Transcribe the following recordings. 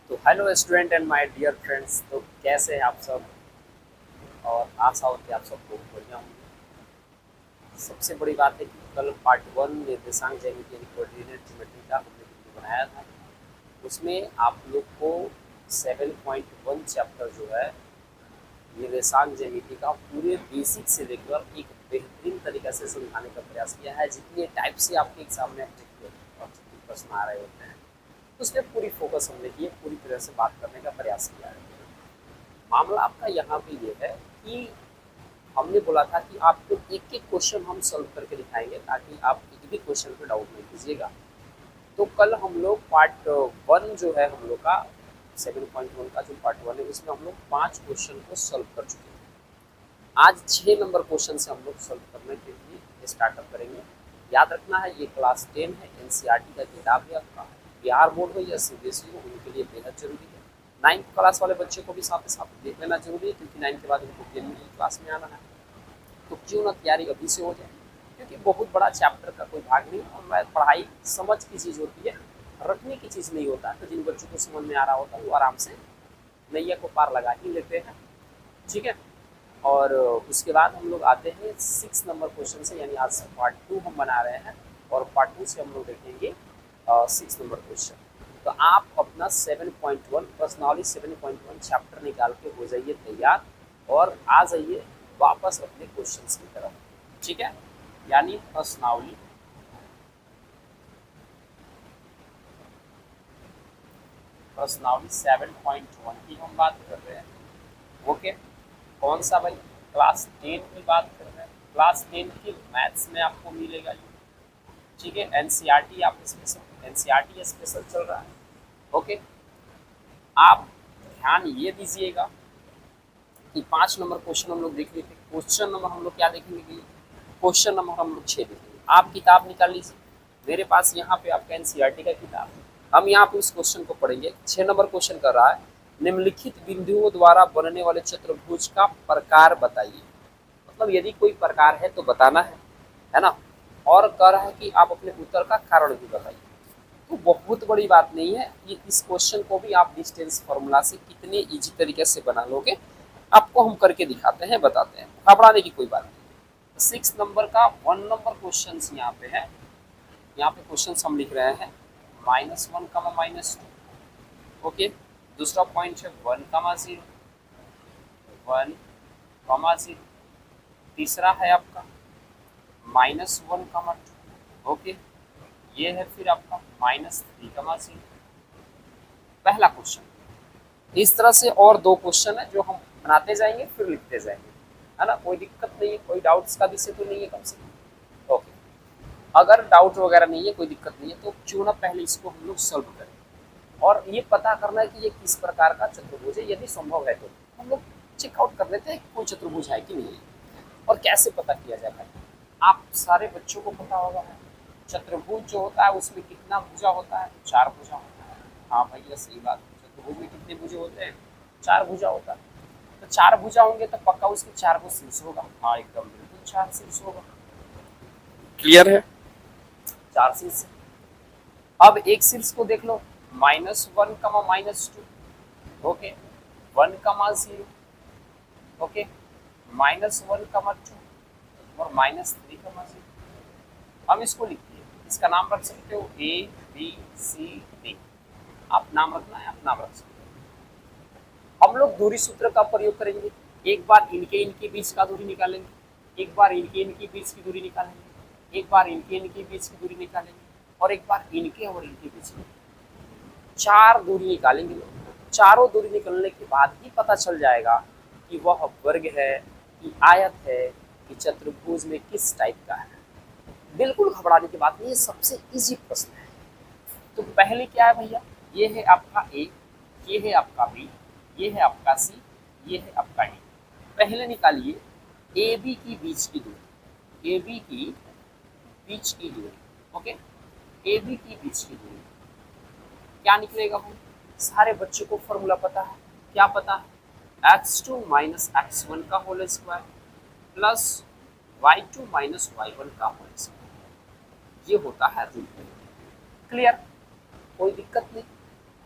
तो hello student and my dear friends. तो कैसे हैं आप सब? और आशा होती है आप सब बहुत बढ़िया होंगे। सबसे बड़ी बात है कि कल पार्ट वन निर्देशांक ज्यामिति यानी कोऑर्डिनेट ज्योमेट्री का हमने वीडियो बनाया था। उसमें आप लोग को 7.1 चैप्टर जो है निर्देशांक ज्यामिति का पूरे बेसिक से लेकर एक बेहतरीन तरीके से समझाने का प्रयास किया है। जितने टाइप से आपके एग्जाम में ऑब्जेक्टिव प्रश्न आ रहे होते हैं उसमें पूरी फोकस हमने की है, पूरी तरह से बात करने का प्रयास किया है। मामला आपका यहाँ पे ये है कि हमने बोला था कि आपको एक एक क्वेश्चन हम सॉल्व करके दिखाएंगे ताकि आप एक भी क्वेश्चन पे डाउट नहीं कीजिएगा। तो कल हम लोग पार्ट वन जो है हम लोग का 7.1 का जो पार्ट वन है उसमें हम लोग 5 क्वेश्चन को सॉल्व कर चुके हैं। आज 6 नंबर क्वेश्चन से हम लोग सॉल्व करने के लिए स्टार्टअप करेंगे। याद रखना है ये क्लास 10 है, एनसीईआरटी का किताब है आपका। बिहार बोर्ड हो या सीबीएसई हो उनके लिए बेहद जरूरी है। 9th क्लास वाले बच्चे को भी साथ साथ देख लेना जरूरी है क्योंकि 9 के बाद उनको 10वीं क्लास में आना है। तो क्यों ना तैयारी अभी से हो जाए, क्योंकि बहुत बड़ा चैप्टर का कोई भाग नहीं और पढ़ाई समझ की चीज़ होती है, रटने की चीज़ नहीं होता। तो जिन बच्चों को समझ में आ रहा होता है वो आराम से नैया को पार लगा ही लेते हैं। ठीक है। और उसके बाद हम लोग आते हैं 6 नंबर क्वेश्चन से, यानी आज पार्ट 2 हम बना रहे हैं और पार्ट 2 से हम लोग देखेंगे 6 नंबर क्वेश्चन। तो आप अपना 7.1 पर्सनली 7.1 चैप्टर निकाल के हो जाइए तैयार और आ जाइए वापस अपने क्वेश्चंस की तरफ। ठीक है, यानी पर्सनली पर्सनली 7.1 की हम बात कर रहे हैं। ओके, कौन सा भाई? क्लास 10 की बात कर रहे हैं। क्लास 10 की मैथ्स में आपको मिलेगा ये। ठीक है, एनसीईआरटी आप स्पेशल, एनसीईआरटी स्पेशल चल रहा है। ओके, आप ध्यान ये दीजिएगा कि 5 नंबर क्वेश्चन हम लोग देख रहे थे। क्वेश्चन नंबर हम लोग क्या देखेंगे कि क्वेश्चन नंबर हम लोग 6 देखेंगे। आप किताब निकाल लीजिए, मेरे पास यहाँ पे आपका एनसीईआरटी का किताब है। हम यहाँ पे इस क्वेश्चन को पढ़ेंगे। 6 नंबर क्वेश्चन कर रहा है, निम्नलिखित बिंदुओं द्वारा बनने वाले चतुर्भुज का प्रकार बताइए। मतलब यदि कोई प्रकार है तो बताना है ना। और कह रहा है कि आप अपने उत्तर का कारण भी बताइए। तो बहुत बड़ी बात नहीं है ये। इस क्वेश्चन को भी आप डिस्टेंस फॉर्मूला से कितने इजी तरीके से बना लोगे आपको हम करके दिखाते हैं, बताते हैं, घबराने की कोई बात नहीं। 6 नंबर का 1 नंबर क्वेश्चन यहाँ पे है। यहाँ पे क्वेश्चन हम लिख रहे हैं -1, -2। ओके, दूसरा पॉइंट है 1, 0, 1, 0। तीसरा है आपका -1, 2। ओके, ये है फिर आपका -3, 0। पहला क्वेश्चन। इस तरह से और 2 क्वेश्चन है जो हम बनाते जाएंगे फिर लिखते जाएंगे, है ना। कोई दिक्कत नहीं है, कोई डाउट्स का विषय तो नहीं है कम से कम। ओके, अगर डाउट वगैरह नहीं है, कोई दिक्कत नहीं है, तो क्यों ना पहले इसको हम लोग सॉल्व करें और ये पता करना है कि ये किस प्रकार का चतुर्भुज है। यदि संभव है तो हम लोग चेकआउट कर लेते हैं कि कोई चतुर्भुज है कि नहीं है। और कैसे पता किया जाता है, आप सारे बच्चों को पता होगा चतुर्भुज जो होता है उसमें कितना भुजा होता है? 4 भुजा होता है। हाँ भैया सही बात, चतुर्भुज में कितने भुजे होते हैं? 4 भुजा होता है। तो 4 भुजा होंगे तो पक्का उसके 4 को शीर्ष होगा। हाँ एकदम बिल्कुल 4 शीर्ष होगा। क्लियर है? 4 शीर्ष। अब एक शीर्ष को देख लो, -1, -2। ओके, 1, 0। ओके, -1, 2 और -3, 0। हम इसको लिखिए, इसका नाम रख सकते हो ए बी सी डी। आप नाम रखना है, आप नाम रख सकते हो। हम लोग दूरी सूत्र का प्रयोग करेंगे। एक बार इनके बीच का दूरी निकालेंगे, एक बार इनके बीच की दूरी निकालेंगे, एक बार इनके बीच की दूरी निकालेंगे और एक बार इनके और इनके बीच की। 4 दूरी निकालेंगे। चारों दूरी निकलने के बाद ही पता चल जाएगा कि वह वर्ग है कि आयत है कि चतुर्भुज में किस टाइप का है। बिल्कुल घबराने की बात नहीं, ये सबसे इजी प्रश्न है। तो पहले क्या है भैया, ये है आपका ए, ये है आपका बी, ये है आपका सी, ये है आपका डी। पहले निकालिए ए बी की बीच की दूरी, ए बी की बीच की दूरी। ओके, ए बी की बीच की दूरी क्या निकलेगा भाई? सारे बच्चों को फॉर्मूला पता है। क्या पता है? x2 - x1 का whole square plus y2 - y1 का होल स्क्वायर, ये होता है रूट। क्लियर? कोई दिक्कत नहीं।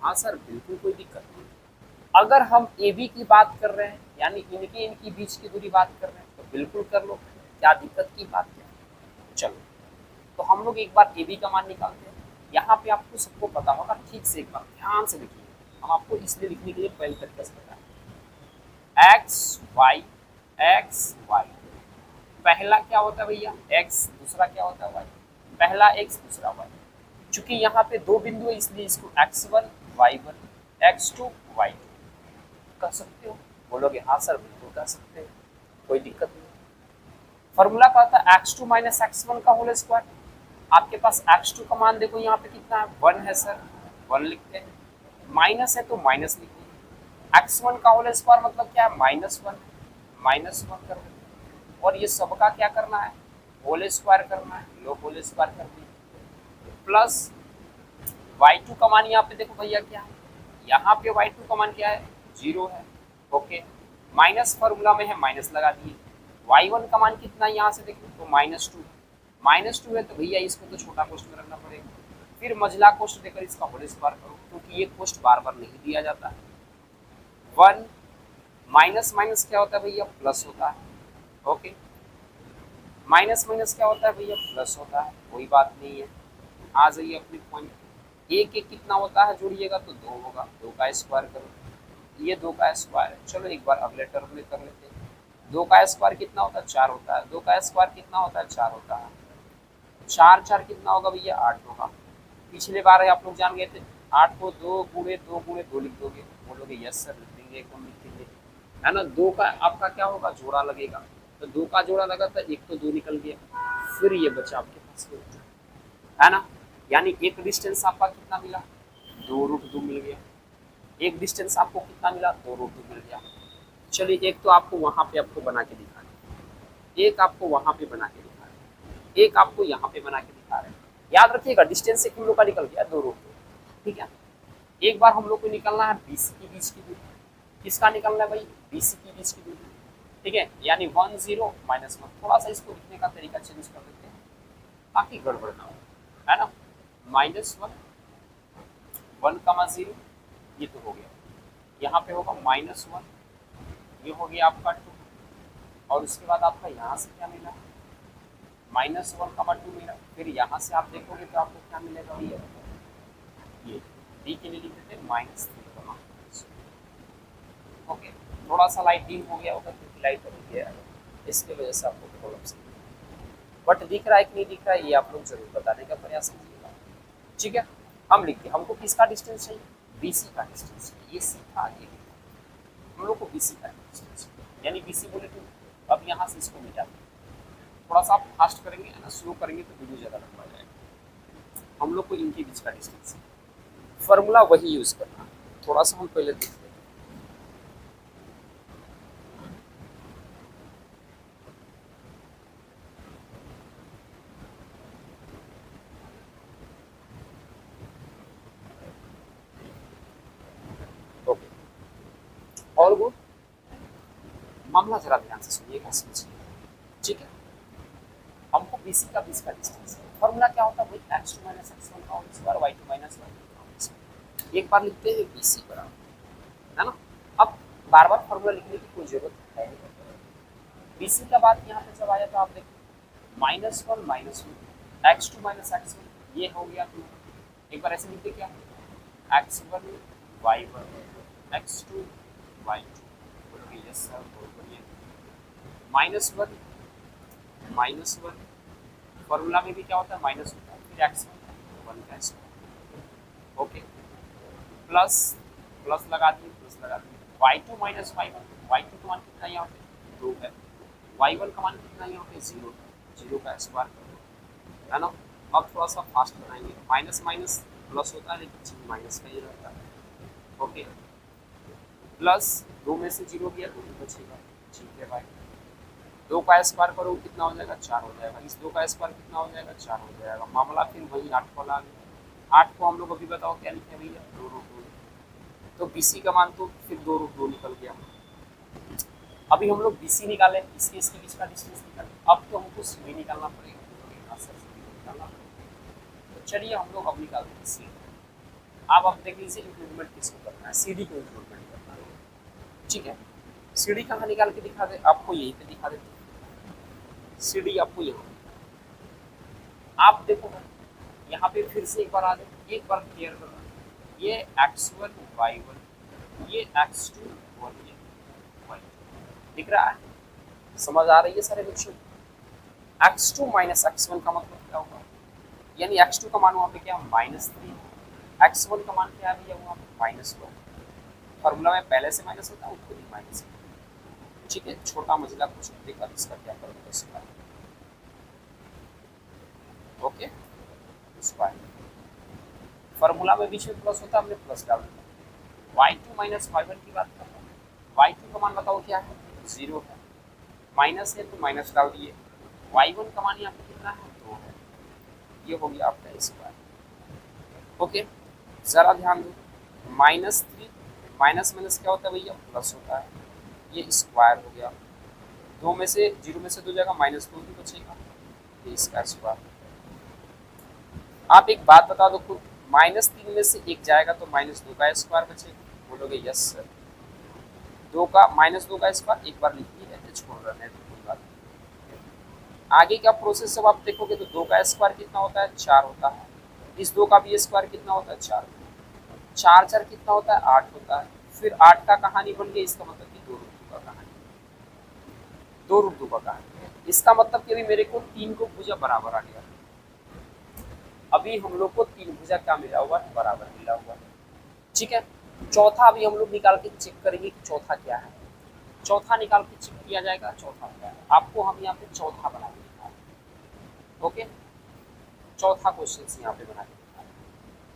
हाँ सर बिल्कुल, कोई दिक्कत नहीं। अगर हम ए बी की बात कर रहे हैं, यानी इनके इनकी बीच की दूरी बात कर रहे हैं, तो बिल्कुल कर लो, क्या दिक्कत की बात क्या है। चलो, तो हम लोग एक बार ए बी का मान निकालते हैं। यहाँ पे आपको सबको पता होगा, ठीक से एक बार ध्यान से देखिए, हम आपको इसलिए लिखने के लिए पहले तरीके से बताएं। एक्स वाई, पहला क्या होता है भैया एक्स, दूसरा क्या होता है वाई, पहला एक्स दूसरा वाई। चूंकि यहाँ पे दो बिंदु है इसलिए इसको x1 y1 x2 y2 कह सकते हो। बोलोगे हाँ सर बिल्कुल कह सकते हो, कोई दिक्कत नहीं। फॉर्मूला का होता है x2 माइनस x1 का होल स्क्वायर। आपके पास x2 का मान देखो यहाँ पे कितना है, 1 है सर, 1 लिखते हैं। माइनस है तो माइनस लिखिए। x1 का होल स्क्वायर मतलब क्या है, -1, -1 कर देते। और ये सबका क्या करना है, होल स्क्वायर करना है, लो होल स्क्वायर कर दिए। प्लस y2 का मान यहाँ पे देखो भैया क्या है, यहाँ पे y2 का मान क्या है, 0 है। ओके, माइनस फॉर्मूला में है, माइनस लगा दिए। y1 का मान कितना है यहाँ से देखो तो -2 है, तो भैया इसको तो छोटा कोष्ठ में रखना पड़ेगा। फिर मझला कोष्ठ देकर इसका होल स्क्वायर करो, क्योंकि ये कोष्ठ बार बार नहीं दिया जाता है। 1 माइनस माइनस क्या होता है भैया, प्लस होता है। ओके, माइनस माइनस क्या होता है भैया, प्लस होता है, कोई बात नहीं है। आ जाइए अपने पॉइंट, एक एक कितना होता है जोड़िएगा तो 2 होगा, 2 का स्क्वायर करो, ये 2 का स्क्वायर है। चलो एक बार अगले टर्म में कर लेते हैं। 2 का स्क्वायर कितना होता है, 4 होता है। 2 का स्क्वायर कितना होता है, 4 होता है। 4 4 कितना होगा भैया, 8 होगा। पिछले बार आप लोग जान गए थे, 8 को 2 गुणे 2 गुणे 2 लिख दोगे। बोलोगे यस सर लिख देंगे, एकदम लिख देंगे, है ना। 2 का आपका क्या होगा, जोड़ा लगेगा, तो 2 का जोड़ा लगा था, एक तो 2 निकल गया, फिर ये बचा आपके पास, है ना। यानी एक डिस्टेंस आपका कितना मिला, 2√2 मिल गया। एक डिस्टेंस आपको कितना मिला, 2√2 मिल गया। चलिए एक तो आपको वहां पे आपको बना के दिखा रहे, एक आपको वहां पे बना के दिखा रहे, एक आपको यहाँ पे बना के दिखा रहे हैं। याद रखिएगा डिस्टेंस एक हम लोग का निकल गया 2√2, ठीक है। एक बार हम लोग को निकलना है बीसी की बीच की दूरी। किसका निकलना है भाई, बीसी की बीच की दूरी, ठीक है। यानी 1 0 -1। थोड़ा सा इसको लिखने का तरीका चेंज कर देते हैं ताकि गड़बड़ ना हो, है ना। -1 1,0 ये तो हो गया। यहाँ पे होगा -1, ये हो गया आपका 2। और उसके बाद आपका यहाँ से क्या मिला, -1,2 मिला। फिर यहाँ से आप देखोगे तो आपको क्या मिलेगा भैया, ये डी के लिए लिख देते हैं -3,2। ओके, थोड़ा सा लाइट डिम हो गया होगा क्योंकि लाइट हो गया, इसके वजह से आपको प्रॉब्लम से, बट दिख रहा है कि नहीं दिख रहा है ये आप लोग जरूर बताने का प्रयास कीजिएगा, ठीक है। हम लिखते हैं, हमको किसका डिस्टेंस चाहिए, बीसी का डिस्टेंस। ये सीखा, ये हम लोग को बीसी का डिस्टेंस, यानी बीसी बोले तो अब यहाँ से इसको मिटा दें। थोड़ा सा आप फास्ट करेंगे ना, स्लो करेंगे तो वीडियो ज़्यादा लंबा जाएगा। हम लोग को इनके बीच का डिस्टेंस, फॉर्मूला वही यूज़ करना। थोड़ा सा हम पहले देखते हैं, ओके। और वो मामला जरा ध्यान से सुनिएगा, समझिए, ठीक है। हमको बीसी का बीच का डिस्टेंस, फॉर्मूला क्या होता है, वही x2 माइनस x1 का whole square, y2 minus y1 का होल स्क्वायर। एक बार लिखते हैं बीसी बराबर, है ना। अब बार बार फॉर्मूला लिखने की कोई जरूरत है नहीं। बीसी का बात यहाँ पे जब आया तो आप देखिए -1 -1 x2 माइनस x1, ये हो गया 2। एक बार ऐसे लिखते क्या, x1 y1 x2 y2, बोलोगे यस सर, बहुत बढ़िया। -1 फॉर्मूला में भी क्या होता है, माइनस होता है, फिर x1 1 का स्क्वायर, ओके। प्लस प्लस लगा दिए, y2 माइनस y1, y2 का मान कितना यहाँ पे 2 है, y1 का मान कितना यहाँ पे 0 है, 0 का स्क्वायर करो, है ना। अब थोड़ा सा फास्ट बनाएंगे, माइनस माइनस प्लस होता है लेकिन चिन्ह माइनस का ही रहता है, ओके। प्लस 2 में से 0 गया तो बचेगा, ठीक है भाई। 2 का स्क्वायर करो कितना हो जाएगा, 4 हो जाएगा। इस 2 का स्क्वायर कितना हो जाएगा, 4 हो जाएगा। मामला फिर वही 8 वाला आ गया। 8 को हम लोग अभी बताओ क्या लिखे भैया, 2√2। तो बीसी का मान तो फिर 2√2 निकल गया। अभी हम लोग बीसी निकाले, इसके बीच का डिस्टेंस निकाले। अब तो हमको सीबी निकालना पड़ेगा, तो चलिए हम लोग अब निकालते हैं सी। अब आप देख लीजिए इंक्लूडमेंट किसको करना है, सी डी को इंक्लूडमेंट करना है, ठीक है। सी डी कहाँ निकाल के दिखा दे, आपको यहीं पे दिखा देते, सी डी आपको यहाँ, आप देखो यहाँ पे फिर से एक बार आ जाए, एक बार क्लियर करना, ये x1 y1, ये x2 और ये y2 दिख रहा है, समझ आ रही है सारे बच्चों। x2 माइनस x1 का मतलब क्या होगा, यानी x2 का मान वहाँ पे क्या -3, x1 का मान क्या है भैया वहाँ पे -1, फॉर्मूला में पहले से माइनस होता है, उसको भी माइनस, ठीक है। छोटा मजेदार क्वेश्चन देखा इसका क्या करोगे इसका, ओके। स्क्वायर फॉर्मूला में बीच में प्लस होता है, हमने प्लस डाल दिया। y2 माइनस y1 की बात कर रहा हूँ, y2 का मान बताओ क्या है, 0 है, माइनस है तो माइनस डाल दिए, y1 का मान यहाँ पे कितना है, 2 है, ये हो गया आपका स्क्वायर, ओके। जरा ध्यान दो, -3 माइनस माइनस क्या होता है भैया, प्लस होता है, ये स्क्वायर हो गया, 2 में से 0 में से 2 जाएगा, -2 ही बचेगा, ये इसका स्क्वायर। आप एक बात बता दो खुद, -3 में से 1 जाएगा तो -2 का स्क्वायर बचेगा, बोलोगे यस सर, 2 का -2 का स्क्वायर एक बार लिख ही रहते, छोड़ रहे हैं तो कोई बात नहीं। आगे का प्रोसेस जब आप देखोगे तो 2 का स्क्वायर कितना होता है, 4 होता है, इस 2 का भी स्क्वायर कितना होता है, 4, 4 4 कितना होता है, 8 होता है, फिर 8 का कहानी बन गई, इसका मतलब कि 2 रूट 2 का कहानी, 2 रूट 2 का कहानी, इसका मतलब कि अभी मेरे को 3 को भुजा बराबर आ गया, अभी हम लोग को 3 भुजा क्या मिला हुआ है, बराबर मिला हुआ है, ठीक है। चौथा अभी हम लोग निकाल के चेक करेंगे कि चौथा क्या है, चौथा निकाल के चेक किया जाएगा, चौथा क्या है, आपको हम यहाँ पे चौथा बना के दिखा, ओके, चौथा क्वेश्चन यहाँ पे बना के दिखा,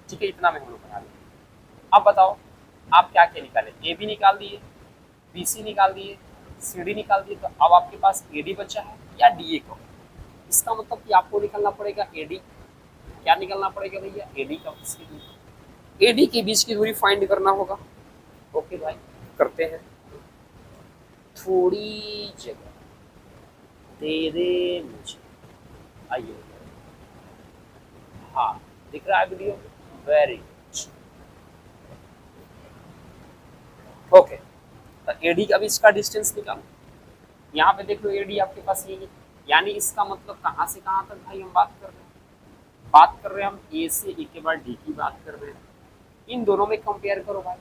ठीक है, इतना में हम लोग बना लेंगे। अब बताओ आप क्या क्या निकाले, ए बी निकाल दिए, बी सी निकाल दिए, सी डी निकाल दिए, तो अब आपके पास ए डी बचा है या डी ए का, इसका मतलब कि आपको निकलना पड़ेगा ए डी, क्या निकलना पड़ेगा भैया, एडी का, इसकी दूरी, एडी के बीच की दूरी फाइंड करना होगा, ओके भाई करते हैं। थोड़ी जगह दे दे मुझे, आइए, हाँ दिख रहा है वीडियो, वेरी गुड, ओके। तो एडी का भी इसका डिस्टेंस निकालो, यहाँ पे देख लो एडी आपके पास ये, यानी इसका मतलब कहाँ से कहाँ तक भाई हम बात कर रहे हैं, बात कर रहे हैं हम ए से ए के बाद डी की बात कर रहे हैं, इन दोनों में कंपेयर करो भाई,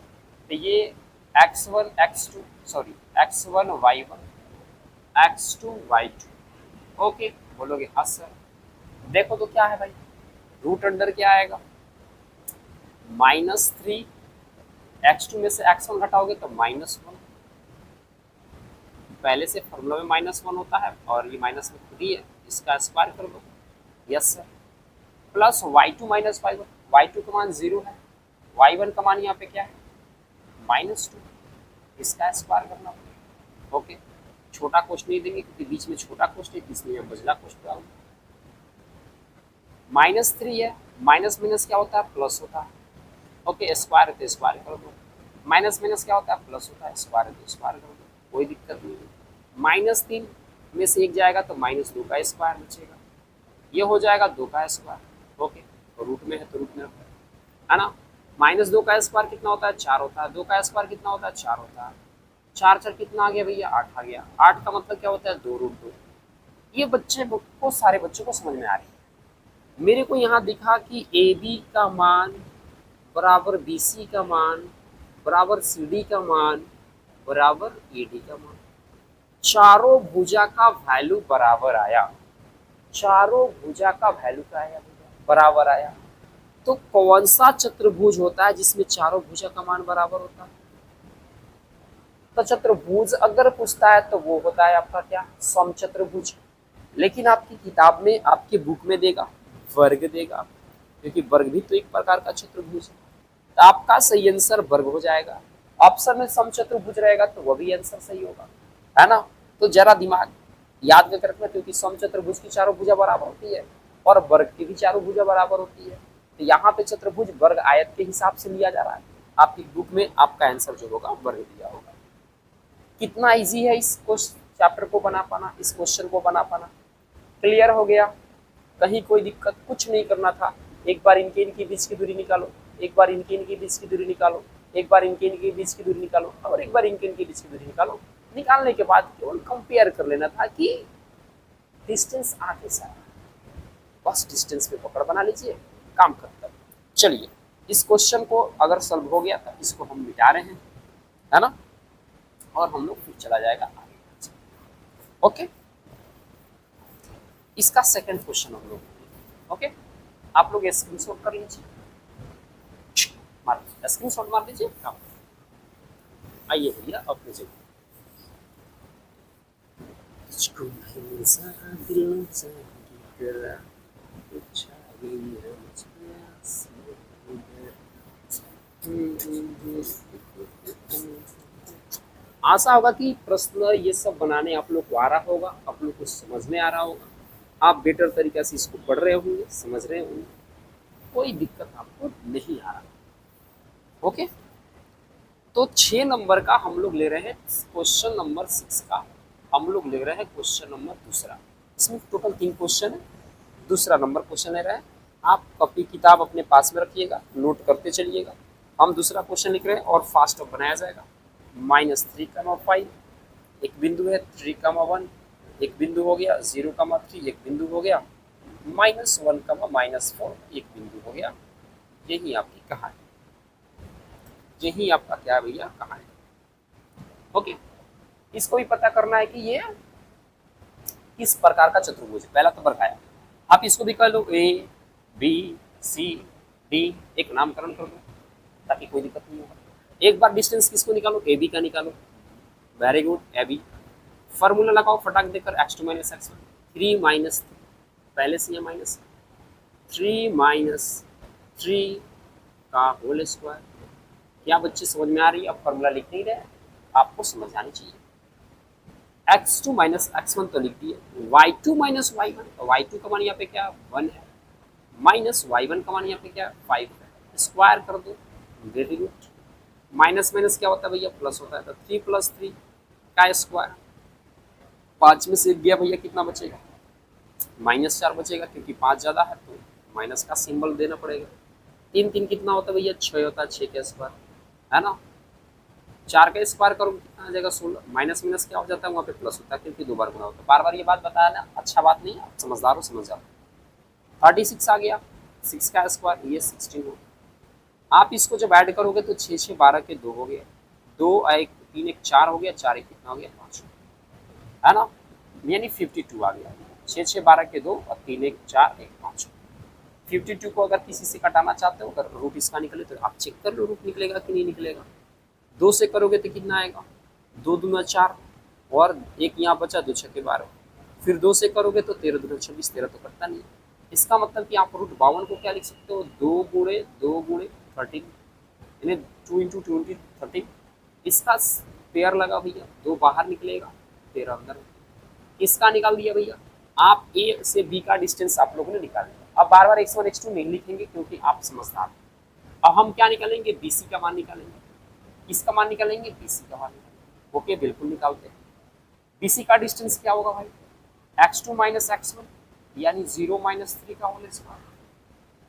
तो ये x1 x2 sorry x1 y1 x2 y2, okay, बोलोगे हाँ सर, देखो तो क्या है भाई, रूट अंडर क्या आएगा, -3, x2 में से x1 घटाओगे तो -1, पहले से फॉर्मूला में -1 होता है और ये माइनस में खुद ही है, इसका स्क्वायर कर दो, yes sir, plus y2 minus y1, y2 का मान 0 है, y1 का मान यहाँ पे क्या है, -2, इसका स्क्वायर करना पड़ेगा, ओके। छोटा क्वेश्चन नहीं देंगे क्योंकि बीच में छोटा क्वेश्चन है, इसलिए मैं बजला क्वेश्चन डालूंगा। -3 है, माइनस माइनस क्या होता है, प्लस होता है, ओके, स्क्वायर है तो स्क्वायर कर दो, माइनस माइनस क्या होता है, प्लस होता है, स्क्वायर है तो स्क्वायर कर दो, कोई दिक्कत नहीं है। -3 में से 1 जाएगा तो -2 का स्क्वायर बचेगा, ये हो जाएगा 2 का स्क्वायर, ओके, तो रूट में है तो रूट में है ना, -2 का स्क्वायर कितना होता है, 4 होता है, 2 का स्क्वायर कितना होता है, 4 होता है, 4 4 कितना आ गया भैया, 8 आ गया, 8 का मतलब क्या होता है, 2 रूट 2, ये बच्चे को सारे बच्चों को समझ में आ रही है। मेरे को यहाँ दिखा कि ए बी का मान बराबर बी सी का मान बराबर सी डी का मान बराबर ए डी का मान, चारों भुजा का वैल्यू बराबर आया, चारों भुजा का वैल्यू क्या आया, बराबर आया, तो कौन सा चतुर्भुज होता है जिसमें चारों भुजा का मान बराबर होता है, तो चतुर्भुज अगर पूछता है तो वो होता है आपका क्या, समचतुर्भुज, लेकिन आपकी किताब में आपके बुक में देगा वर्ग देगा, क्योंकि वर्ग भी तो एक प्रकार का चतुर्भुज है, तो आपका सही आंसर वर्ग हो जाएगा, ऑप्शन में समचतुर्भुज रहेगा तो वो भी आंसर सही होगा, है ना। तो जरा दिमाग याद करके रखना, क्योंकि समचतुर्भुज की चारों भुजा बराबर होती है और वर्ग की भी चारों भुजा बराबर होती है, तो यहाँ पे चतुर्भुज वर्ग आयत के हिसाब से लिया जा रहा है, आपकी बुक में आपका आंसर जो होगा वर्ग दिया होगा। कितना इजी है इस चैप्टर को बना पाना, इस क्वेश्चन को बना पाना, क्लियर हो गया, कहीं कोई दिक्कत कुछ नहीं करना था, एक बार इनके बीच की दूरी निकालो, एक बार इनके बीच की दूरी निकालो, एक बार इनके बीच की दूरी निकालो, और एक बार इनके बीच की दूरी निकालो। निकालने के बाद केवल कंपेयर कर लेना था कि डिस्टेंस आ कैसा है, बस डिस्टेंस पे पकड़ बना लीजिए, काम खत्म। चलिए इस क्वेश्चन को अगर सॉल्व हो गया तो इसको हम मिटा रहे हैं, है ना, और हम लोग फिर चला जाएगा आगे। ओके, इसका सेकंड क्वेश्चन हम लोग, ओके, आप लोग स्क्रीनशॉट कर लीजिए, स्क्रीनशॉट मार दीजिए। आइए भैया अपने जगह, आशा होगा कि प्रश्न ये सब बनाने आप लोग को आ रहा होगा, आप लोग को समझ में आ रहा होगा, आप बेटर तरीके से इसको पढ़ रहे होंगे, समझ रहे होंगे, कोई दिक्कत आपको नहीं आ रहा। ओके, तो 6 नंबर का हम लोग ले रहे हैं क्वेश्चन नंबर 6 का, हम लोग ले रहे हैं क्वेश्चन नंबर दूसरा। इसमें टोटल 3 क्वेश्चन है, दूसरा नंबर क्वेश्चन ले रहे हैं। आप कॉपी किताब अपने पास में रखिएगा, नोट करते चलिएगा। हम दूसरा क्वेश्चन लिख रहे हैं और फास्ट बनाया जाएगा। -3,5 एक बिंदु है, 3,1 एक बिंदु हो गया, 0,3 एक बिंदु हो गया, -1, -4 एक बिंदु हो गया। यही आपकी कहानी, यही आपका क्या भैया कहानी। ओके, इसको भी पता करना है कि ये किस प्रकार का चतुर्भुज है। पहला तो बरकाया, आप इसको भी कह लो ए बी सी डी, एक नामकरण कर दो ताकि कोई दिक्कत नहीं होगा। एक बार डिस्टेंस किसको निकालो, ए बी का निकालो, very good, A B. Formula लगाओ फटाक देकर, x2 - x1, 3 - पहले से यहाँ माइनस, 3 - 3 का होल स्क्वायर। क्या बच्चे समझ में आ रही है? अब फॉर्मूला लिख नहीं रहे, आपको समझ आनी चाहिए। x2 - x1 तो लिख दिए, y2 - y1, तो y2 का मान यहाँ पे क्या 1 है, माइनस y1 का मान यहाँ पे क्या 5 है, स्क्वायर कर दो, वेरी गुड। माइनस माइनस क्या होता है भैया, प्लस होता है, तो 3 + 3 का स्क्वायर। 5 में से 1 गया भैया, कितना बचेगा, -4 बचेगा, क्योंकि 5 ज़्यादा है तो माइनस का सिंबल देना पड़ेगा। 3 3 कितना होता है भैया, 6 होता है, 6 का स्क्वायर, है ना। 4 का स्क्वायर करोगे कितना आ जाएगा 16, माइनस माइनस क्या हो जाता है वहाँ पे प्लस होता है, क्योंकि 2 बार गुना होता है। बार बार ये बात बताया ना, अच्छा बात नहीं है, आप समझदार हो, समझ जाओ। 36 आ गया, 6 का स्क्वायर, ये 16 हो। आप इसको जब ऐड करोगे तो 6 6 12 के 2 हो गया, 2 1 3 1 4 हो गया, 4 1 कितना हो गया 5, है ना, यानी 52 आ गया। 6 6 12 के 2 और 3 1 4 1 5। 52 को अगर किसी से कटाना चाहते हो, अगर रूट इसका निकले तो आप चेक कर लो रूट निकलेगा कि नहीं निकलेगा। 2 से करोगे तो कितना आएगा, 2 दूना 4 और एक यहाँ बचा, 2 6 12। फिर 2 से करोगे तो 13 दूना 26, 13 तो कटता नहीं। इसका मतलब कि आप रूट 52 को क्या लिख सकते हो, 2 × 2 × 13, यानी 2 × 20 13। इसका पेयर लगा भैया, 2 बाहर निकलेगा, 13 अंदर। किसका निकाल दिया भैया, आप ए से बी का डिस्टेंस आप लोगों ने निकाल दिया। अब बार बार x1 x2 नहीं लिखेंगे क्योंकि आप समझदार। अब हम क्या निकालेंगे, BC का मान निकालेंगे। किसका मान निकालेंगे, BC का मान निकालेंगे। ओके, बिल्कुल निकालते हैं। BC का डिस्टेंस क्या होगा भाई, x2 - x1 यानी 0 - 3 का whole square,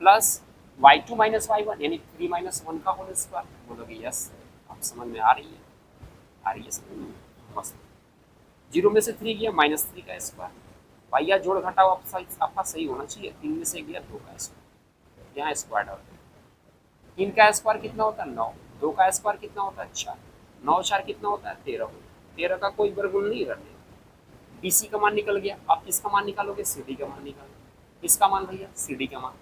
plus y2 - y1 यानी 3 - 1 का होल स्क्वायर। बोलोगे यस, आप समझ में आ रही है, आ रही है समझ में, मस्त। 0 में से 3 गया, -3 का स्क्वायर। भैया जोड़ घटाओ आपका सही होना चाहिए। 3 में से गया 2 का स्क्वायर, यहाँ स्क्वायर डाल दो। 3 का स्क्वायर कितना होता है 9, 2 का स्क्वायर कितना होता है 4, 9 4 कितना होता है 13। 13 का कोई वर्गमूल नहीं रखने। BC का मान निकल गया। आप किसका मान निकालोगे, CD का मान निकालोगे। किसका मान भैया, CD का मान,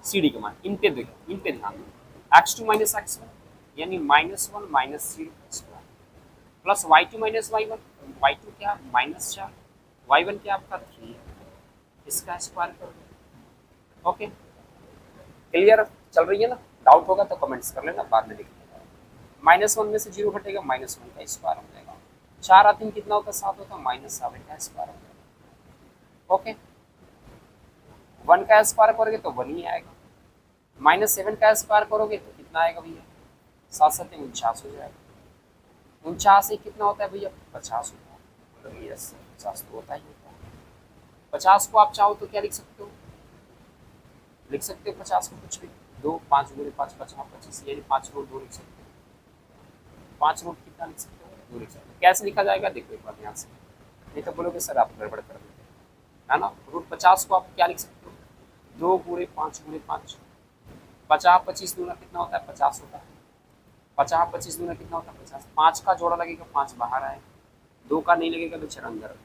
CD का मान। इन पे देखो, इन पे ध्यान दो। x2 - x1 यानी -1 - 0 square, plus y2 - y1, y2 क्या -4, y1 क्या आपका 3 है, इसका स्क्वायर कर दो। ओके, क्लियर चल रही है ना, डाउट होगा तो कमेंट्स कर लेना, बाद में लिख लेना। -1 में से 0 घटेगा, -1 का स्क्वायर हो जाएगा। 4 और 3 कितना होता है 7 होता है, -7 का स्क्वायर हो जाएगा। ओके, 1 का स्क्वायर करोगे तो 1 ही आएगा, -7 का स्क्वायर करोगे तो कितना आएगा भैया, 7 7 49 हो जाएगा। 49 से कितना होता है भैया 50 होता है। यस, 50 तो होता ही होता है। 50 को आप चाहो तो क्या लिख सकते हो, लिख सकते हो 50 को कुछ भी, दो, 5 गुणे 5 50 25, यानी 5 रूट 2 लिख सकते हो। 5 रूट कितना लिख सकते हो? 2 लिख सकते हो। कैसे लिखा जाएगा देखो एक बार ध्यान से, नहीं तो बोलोगे सर आप गड़बड़ कर देते है ना। रूट 50 को आप क्या लिख सकते हो? 2 गुणे 5 गुणे 5, 50 25 दूना कितना होता है? 50 होता है। 50 25 दूना कितना होता है? 50। 5 का जोड़ा लगेगा, 5 बाहर आए, 2 का नहीं लगेगा तो 4 अंदर।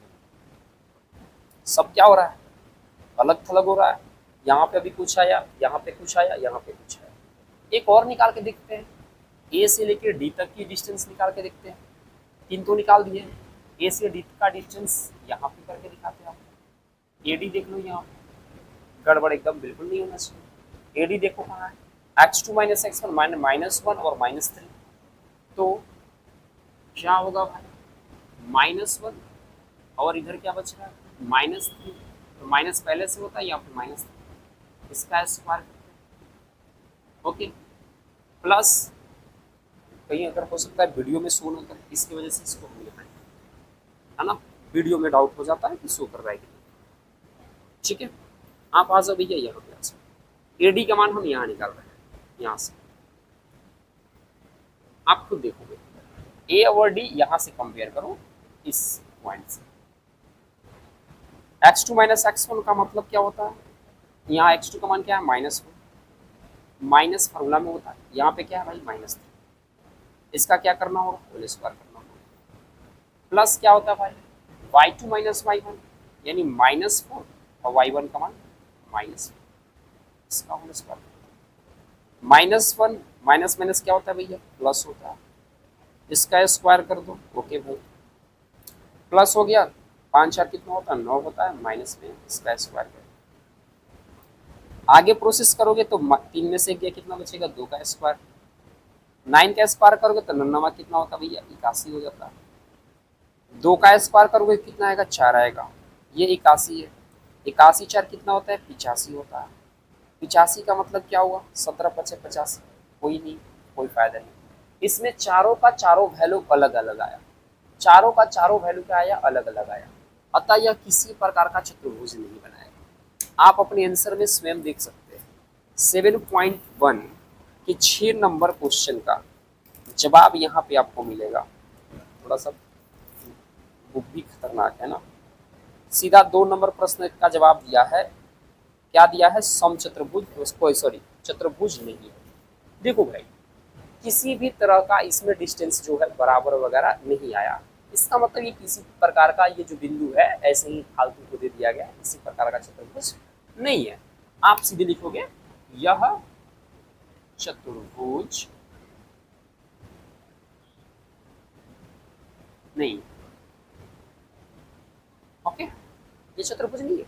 सब क्या हो रहा है? अलग थलग हो रहा है। यहाँ पे अभी कुछ आया, यहाँ पे कुछ आया, यहाँ पे कुछ आया। एक और निकाल के देखते हैं, ए से लेकर डी तक की डिस्टेंस निकाल के देखते हैं। 3 तो निकाल दिए, ए से डी का डिस्टेंस यहाँ पे करके दिखाते हैं आपको। एडी देख लो, यहाँ पे गड़बड़ एकदम बिल्कुल नहीं होना चाहिए। एडी देखो कहाँ है? x2 माइनस x1 -1 और -3, तो क्या होगा भाई? -1 और इधर क्या बच रहा है? -3। तो माइनस पहले से होता है या फिर -3, इसका स्क्वायर करते हैं। ओके, प्लस कहीं अगर हो सकता है वीडियो में शो ना करे, इसकी वजह से इसको हम लिखा है ना। वीडियो में डाउट हो जाता है कि शो कर रहा है कि नहीं। ठीक है, आप आ जाओ भैया यहाँ पे आ जाओ। एडी का मान हम यहाँ निकाल रहे हैं, यहाँ से आप खुद देखोगे। ए और डी यहाँ से कंपेयर करो इस पॉइंट से। x2 माइनस x1 का मतलब क्या होता है? यहाँ x2 का मान क्या है? -1, माइनस फार्मूला में होता है, यहाँ पे क्या है भाई? -3। इसका क्या करना होगा? होल स्क्वायर करना होगा। प्लस क्या होता है भाई? y2 माइनस y1, यानी -4 और y1 का मान -4, इसका होल स्क्वायर। -1 माइनस माइनस क्या होता है भैया? प्लस होता है, इसका स्क्वायर कर दो। ओके भाई, प्लस हो गया, 5 4 कितना होता है? 9 होता है, माइनस में इसका स्क्वायर कर। आगे प्रोसेस करोगे तो 3 में से गया कितना बचेगा? 2 का स्क्वायर। 9 का स्क्वायर करोगे तो 9 कितना होता है भैया? 81 हो जाता है। 2 का स्क्वायर करोगे कितना आएगा? 4 आएगा, ये 81 है। 81 4 कितना होता है? 85 होता है। 85 का मतलब क्या हुआ? 17 5 85, कोई नहीं, कोई फायदा नहीं। इसमें चारों का चारों वैल्यू अलग अलग आया, चारों का चारों वैल्यू क्या आया? अलग अलग आया। अतः यह किसी प्रकार का चतुर्भुज नहीं बनाएगा। आप अपने आंसर में स्वयं देख सकते हैं। 7.1 के 6 नंबर क्वेश्चन का जवाब यहाँ पे आपको मिलेगा। थोड़ा सा बुक भी खतरनाक है ना। सीधा 2 नंबर प्रश्न का जवाब दिया है, क्या दिया है? समचतुर्भुज, उसको सॉरी चतुर्भुज नहीं है। देखो भाई, किसी भी तरह का इसमें डिस्टेंस जो है बराबर वगैरह नहीं आया। इसका मतलब ये किसी प्रकार का ये जो बिंदु है ऐसे ही फालतू को दे दिया गया, किसी प्रकार का चतुर्भुज नहीं है। आप सीधे लिखोगे यह चतुर्भुज नहीं। ओके, ये चतुर्भुज नहीं है,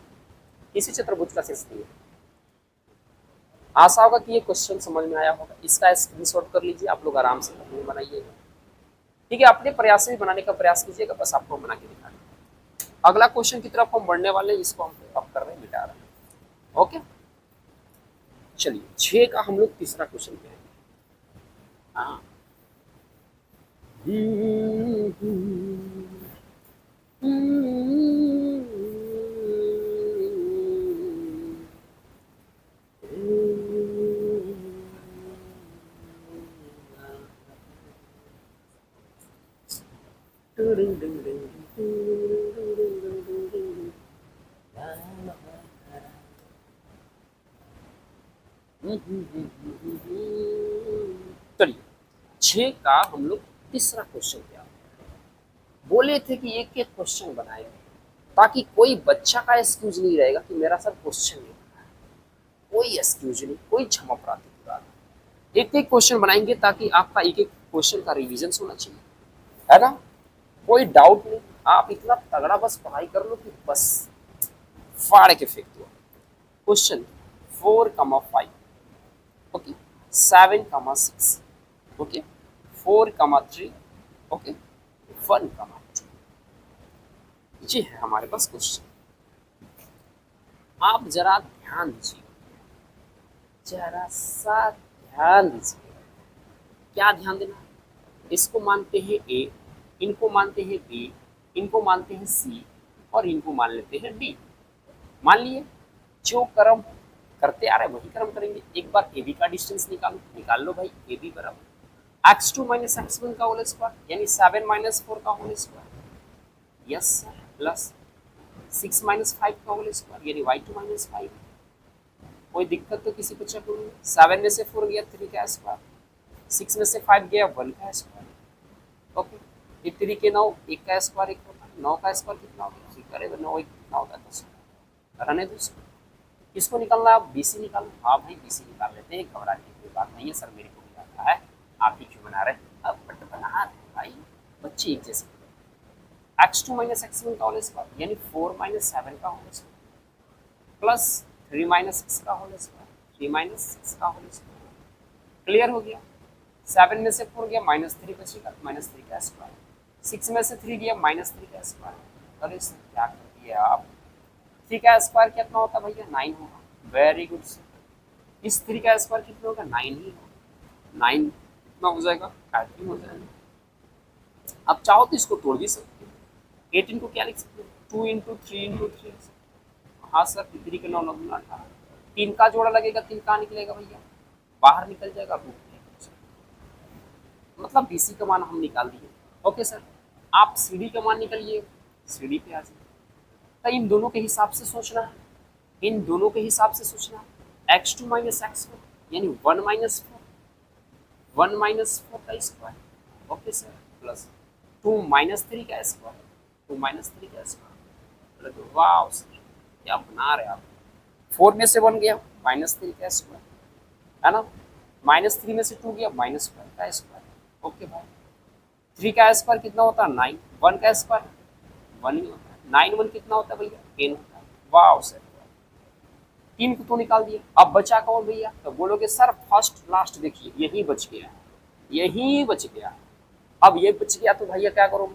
किसी चतुर्भुज का शेष नहीं है। आशा होगा कि ये क्वेश्चन समझ में आया होगा। इसका स्क्रीनशॉट कर लीजिए, आप लोग आराम से बनाइएगा। ठीक है, अपने प्रयास से भी बनाने का प्रयास कीजिएगा, बस आपको बना के दिखाना। अगला क्वेश्चन की तरफ हम बढ़ने वाले हैं, इसको हम अब कर रहे हैं, मिटा रहे हैं। ओके, चलिए 6 का हम लोग तीसरा क्वेश्चन पे आएंगे। हाँ, चलिए 6 का हम लोग तीसरा क्वेश्चन क्या बोले थे कि एक एक क्वेश्चन बनाएंगे ताकि कोई बच्चा का एक्सक्यूज नहीं रहेगा कि मेरा सर क्वेश्चन नहीं बनाया। कोई एक्सक्यूज नहीं, कोई क्षमा प्रार्थना नहीं। एक एक क्वेश्चन बनाएंगे ताकि आपका एक एक क्वेश्चन का रिवीजन होना चाहिए, है ना। कोई डाउट नहीं, आप इतना तगड़ा बस पढ़ाई कर लो कि बस फाड़ के फेंक दो। Question 4,5, okay, 7,6, okay, 4,3, okay, 1,2। ये है हमारे पास क्वेश्चन। आप जरा ध्यान दीजिए, जरा सा ध्यान दीजिए। क्या ध्यान देना? इसको मानते हैं ए, इनको मानते हैं बी, इनको मानते हैं सी और इनको मान लेते हैं डी। मान लिए जो क्रम करते आ रहे हैं वही कर्म करेंगे। एक बार ए बी का डिस्टेंस निकाल लो भाई। ए बी बराबर x2 माइनस x1 का होल स्क्वायर यानी 7 माइनस 4 का whole square, yes sir, plus 6 minus 5 का होल स्क्वायर यानी y2 माइनस 5। कोई दिक्कत तो किसी को चल रही है? 7 में से 4 गया 3 का स्क्वायर, 6 में से 5 गया 1 का स्क्वायर, ओके। ये 3 के 9, 1 का स्क्वायर 1 होता है, 9 का स्क्वायर कितना हो गया? ठीक करेगा 9 1 कितना होता है? 10। रहने दो इसको। किसको निकालना है? बीसी निकालना। हाँ भाई बीसी निकाल लेते हैं, घबराने की कोई बात नहीं है सर, मेरे को भी आता है, आप ही क्यों बना रहे हैं? अब बट बना रहे हैं भाई, बच्चे एक जैसे। x2 माइनस x1 का होल स्क्वायर यानी 4 माइनस 7 का होल स्क्वायर प्लस 3 माइनस 6 का होल स्क्वायर, 3 माइनस 6 का होल स्क्वायर। क्लियर हो गया? 7 में से 4 गया माइनस 3 बचेगा, माइनस 3 का स्क्वायर। 6 में से 3 गया माइनस 3 का स्क्वायर। अरे सर क्या कर दिया आप? 3 का स्क्वायर कितना होता है भैया? 9 होगा। Very good sir. इस 3 का स्क्वायर कितना होगा? 9 ही होगा। 9 कितना हो जाएगा? 18 हो जाएगा। अब चाहो तो इसको तोड़ भी सकते हो। 18 को क्या लिख सकते हो? 2 इंटू 3 इंटू 3। हाँ सर, 3 के 9 9 18। 3 का जोड़ा लगेगा, 3 कहाँ निकलेगा भैया? बाहर निकल जाएगा, रूट में। मतलब बीसी का मान हम निकाल दिए। ओके सर, आप सीडी का मान निकालिए, सीडी पे आ जाइए। तो इन दोनों के हिसाब से सोचना है, इन दोनों के हिसाब से सोचना है। x2 माइनस x1 यानी 1 माइनस 4, 1 माइनस 4 का square, okay sir, plus 2 minus 3 का स्क्वायर, 2 माइनस 3 का स्क्वायर। वाह सर क्या बना रहे आप। 4 में से 1 गया माइनस 3 का स्क्वायर, है ना। माइनस 3 में से 2 गया माइनस 1 का स्क्वायर, ओके भाई। 3 का स्क्वायर कितना होता है? 9। 1 का स्क्वायर 1 ही होता है। 9 1 कितना होता है भैया? 10 होता है। वाह सर, 3 को तो निकाल दिया। अब बचा कौन भैया? तो बोलोगे सर फर्स्ट लास्ट देखिए यही बच गया, यही बच गया। अब ये बच गया तो भैया क्या करोगे,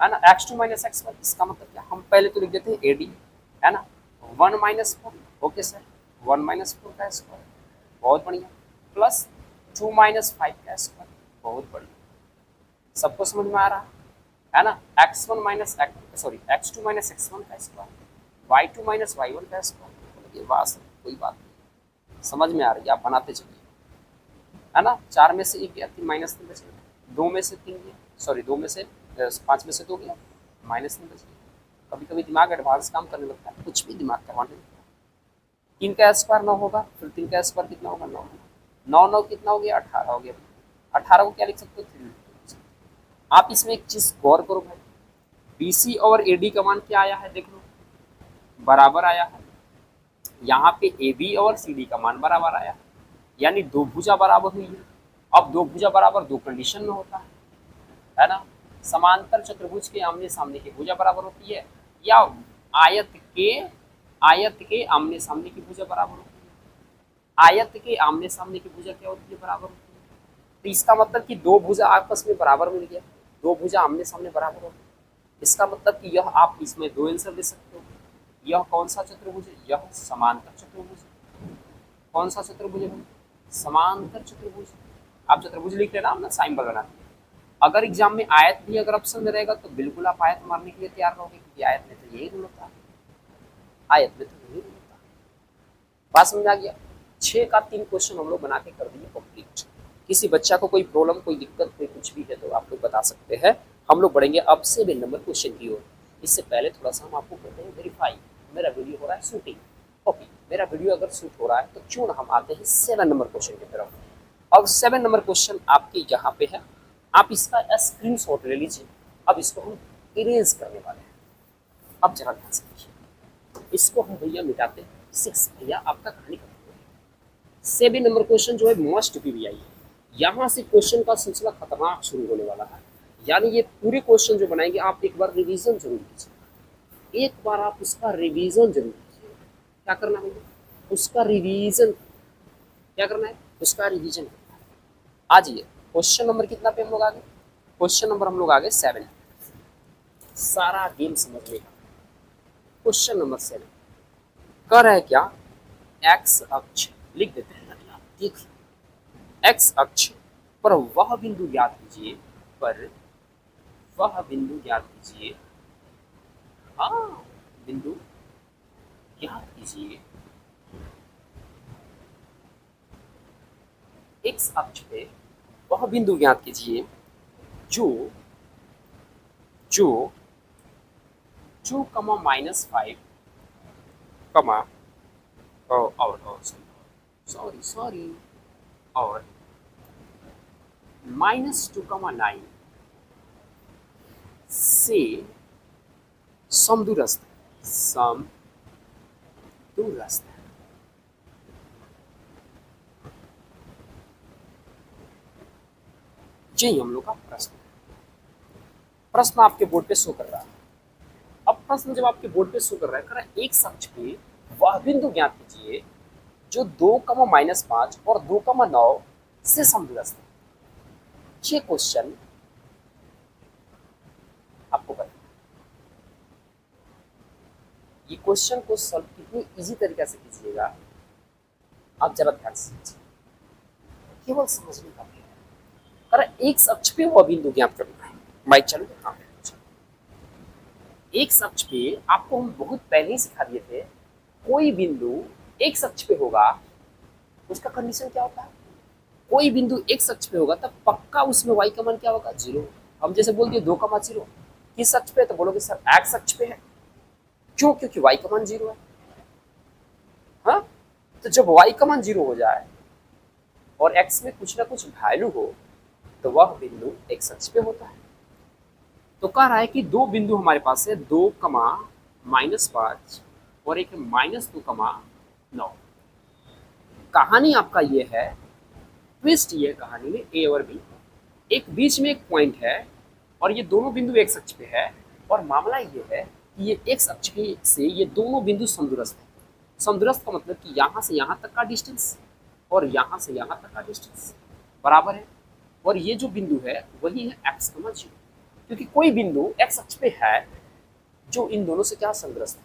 है ना। x2 माइनस x1 इसका मतलब क्या? हम पहले तो लिख देते हैं एडी, है ना। 1 माइनस 4, ओके सर, 1 माइनस 4 का स्क्वायर, बहुत बढ़िया, प्लस 2 माइनस 5 का स्क्वायर, बहुत बढ़िया। सबको समझ में आ रहा है ना। x1 minus sorry x2 minus x1 का स्क्वायर, y2 माइनस y1 का स्क्वायर। ये बात कोई बात नहीं, समझ में आ रही है, आप बनाते चलिए, है ना। 4 में से 1 गया, 3 माइनस 3 बचेगा, 2 में से 3 गया, सॉरी 2 में से 5 में से 2 गया, माइनस 3 बचेगा। कभी कभी दिमाग एडवांस काम करने लगता है, कुछ भी दिमाग करवाने लगता है। 3 का स्क्वायर 9 होगा, फिर 3 का स्क्वायर कितना होगा? 9। 9 9 कितना हो गया? 18 हो गया। 18 को क्या लिख सकते हो? 3। आप इसमें एक चीज गौर करो भाई, बीसी और एडी का मान क्या आया है? देख लो, बराबर आया है। यहाँ पे ए बी और सी डी का मान बराबर आया, यानी दो भुजा बराबर हुई है। अब दो भुजा बराबर दो कंडीशन में होता है ना। समांतर चतुर्भुज के आमने सामने की भुजा बराबर होती है, या आयत के आमने सामने की भुजा बराबर होती है। आयत के आमने सामने की भुजा क्या होती है? बराबर होती है। तो इसका मतलब कि दो भुजा आपस में बराबर मिल गया, दो भुजा आमने सामने बराबर होती है। इसका मतलब कि यह आप इसमें दो आंसर दे सकते हो। यह कौन सा चतुर्भुज है? यह समांतर चतुर्भुज है। कौन सा चतुर्भुज है? समांतर चतुर्भुज। आप चतुर्भुज लिख लेना, अपना सिंबल बना दिए। अगर एग्जाम में आयत भी अगर ऑप्शन में रहेगा तो बिल्कुल आप आयत मारने के लिए तैयार रहोगे, क्योंकि आयत में तो यही रूल होता है, आयत में तो यही रूल होता है। बात समझ आ गया? 6 का 3 क्वेश्चन हम लोग बना के कर दिए कंप्लीट। किसी बच्चा को कोई प्रॉब्लम, कोई दिक्कत, कोई कुछ भी है तो आप लोग बता सकते हैं। हम लोग बढ़ेंगे अब 7 नंबर क्वेश्चन की ओर। इससे पहले थोड़ा सा हम आपको कहते हैं वेरीफाई, मेरा वीडियो हो रहा है शूटिंग, ओके। मेरा वीडियो अगर शूट हो रहा है तो क्यों ना हम आते हैं 7 नंबर क्वेश्चन की तरफ। अब 7 नंबर क्वेश्चन आपके यहाँ पे है, आप इसका स्क्रीनशॉट ले लीजिए। अब इसको हम इरेज करने वाले हैं। अब जरा ध्यान से देखिए, इसको हम भैया मिटाते हैं। 6 भैया आपका कहानी खत्म हो गई। 7 नंबर क्वेश्चन जो है मस्ट भी आई है। यहाँ से क्वेश्चन का सिलसिला खतरनाक शुरू होने वाला है, यानी ये पूरे क्वेश्चन जो बनाएंगे आप एक बार रिवीजन जरूर कीजिए, एक बार आप उसका रिवीजन जरूर कीजिए। क्या करना है? उसका रिवीजन। क्या करना है? उसका रिवीजन। आ जाइए क्वेश्चन नंबर कितना पे हम लोग आगे? क्वेश्चन नंबर हम लोग आगे 7। सारा गेम समझ लेगा। क्वेश्चन नंबर 7 कर है क्या? एक्स अक्ष लिख देते हैं, देख एक्स अक्ष पर वह बिंदु ज्ञात कीजिए, पर वह बिंदु ज्ञात कीजिए, हाँ बिंदु ज्ञात कीजिए एक्स अक्ष पे वह बिंदु ज्ञात कीजिए जो जो 2, -5 कमा और सॉरी और -2, 9 से समदूरस्थ है। यही हम लोग का प्रश्न आपके बोर्ड पे शो कर रहा है। अब प्रश्न जब आपके बोर्ड पे शो कर रहा है, एक अक्ष पे वह बिंदु ज्ञात कीजिए जो 2, -5 और 2, 9 से समदूरस्थ है। ये क्वेश्चन आपको पता है, ये क्वेश्चन को सॉल्व कितनी इजी तरीके से कीजिएगा आप जरा ध्यान से समझिए, केवल समझने का भी है। एक अक्ष पे वो बिंदु ज्ञात करना है। माइक चालू है? हाँ, एक अक्ष पे आपको हम बहुत पहले ही सिखा दिए थे, कोई बिंदु एक अक्ष पे होगा उसका कंडीशन क्या होता है, कोई बिंदु एक अक्ष पे होगा तब पक्का उसमें y का मान क्या होगा, 0। हम जैसे बोल दिए 2, 0 किस अक्ष पे, तो बोलोगे सर x अक्ष पे है। क्यों? क्योंकि y का मान 0 है। हाँ, तो जब y का मान 0 हो जाए और x में कुछ ना कुछ वैल्यू हो तो वह बिंदु एक अक्ष पे होता है। तो कह रहा है कि दो बिंदु हमारे पास है, 2, -5 और एक -2, 9। कहानी आपका ये है, ट्विस्ट ये कहानी में ए और बी, एक बीच में एक पॉइंट है और ये दोनों बिंदु एक अक्ष पे है। और मामला ये है कि ये एक अक्ष पे से ये दोनों बिंदु समदूरस्थ है। समदूरस्थ का मतलब कि यहाँ से यहाँ तक का डिस्टेंस और यहाँ से यहाँ तक का डिस्टेंस बराबर है। और ये जो बिंदु है वही है x, 0, क्योंकि कोई बिंदु x अक्ष पे है जो इन दोनों से क्या समदूरस्थ है।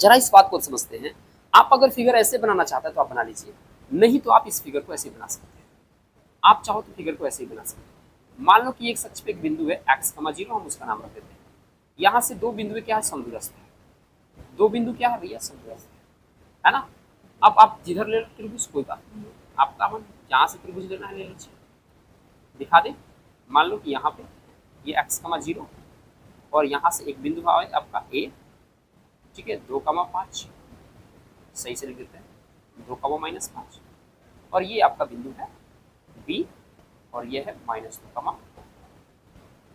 जरा इस बात को समझते हैं। आप अगर फिगर ऐसे बनाना चाहते हैं तो आप बना लीजिए, नहीं तो आप इस फिगर को ऐसे बना सकते हैं। आप चाहो तो फिगर को ऐसे ही बना सकते हैं। मान लो कि एक अक्ष पे एक बिंदु है x, 0, हम उसका नाम रख देते हैं। यहाँ से दो बिंदु क्या है, समदूरस्थ है। दो बिंदु क्या है भैया, समदूरस्थ है ना। अब आप जिधर ले त्रिभुज कोई बात नहीं है, आपका मन जहाँ से त्रिभुज लेना है ले लीजिए, दिखा दे। मान लो कि यहाँ पे ये x, 0 और यहाँ से एक बिंदु है आपका a, ठीक है, 2, 5 सही से लिख देते हैं, 2, -5 और ये आपका बिंदु है b और ये है -2,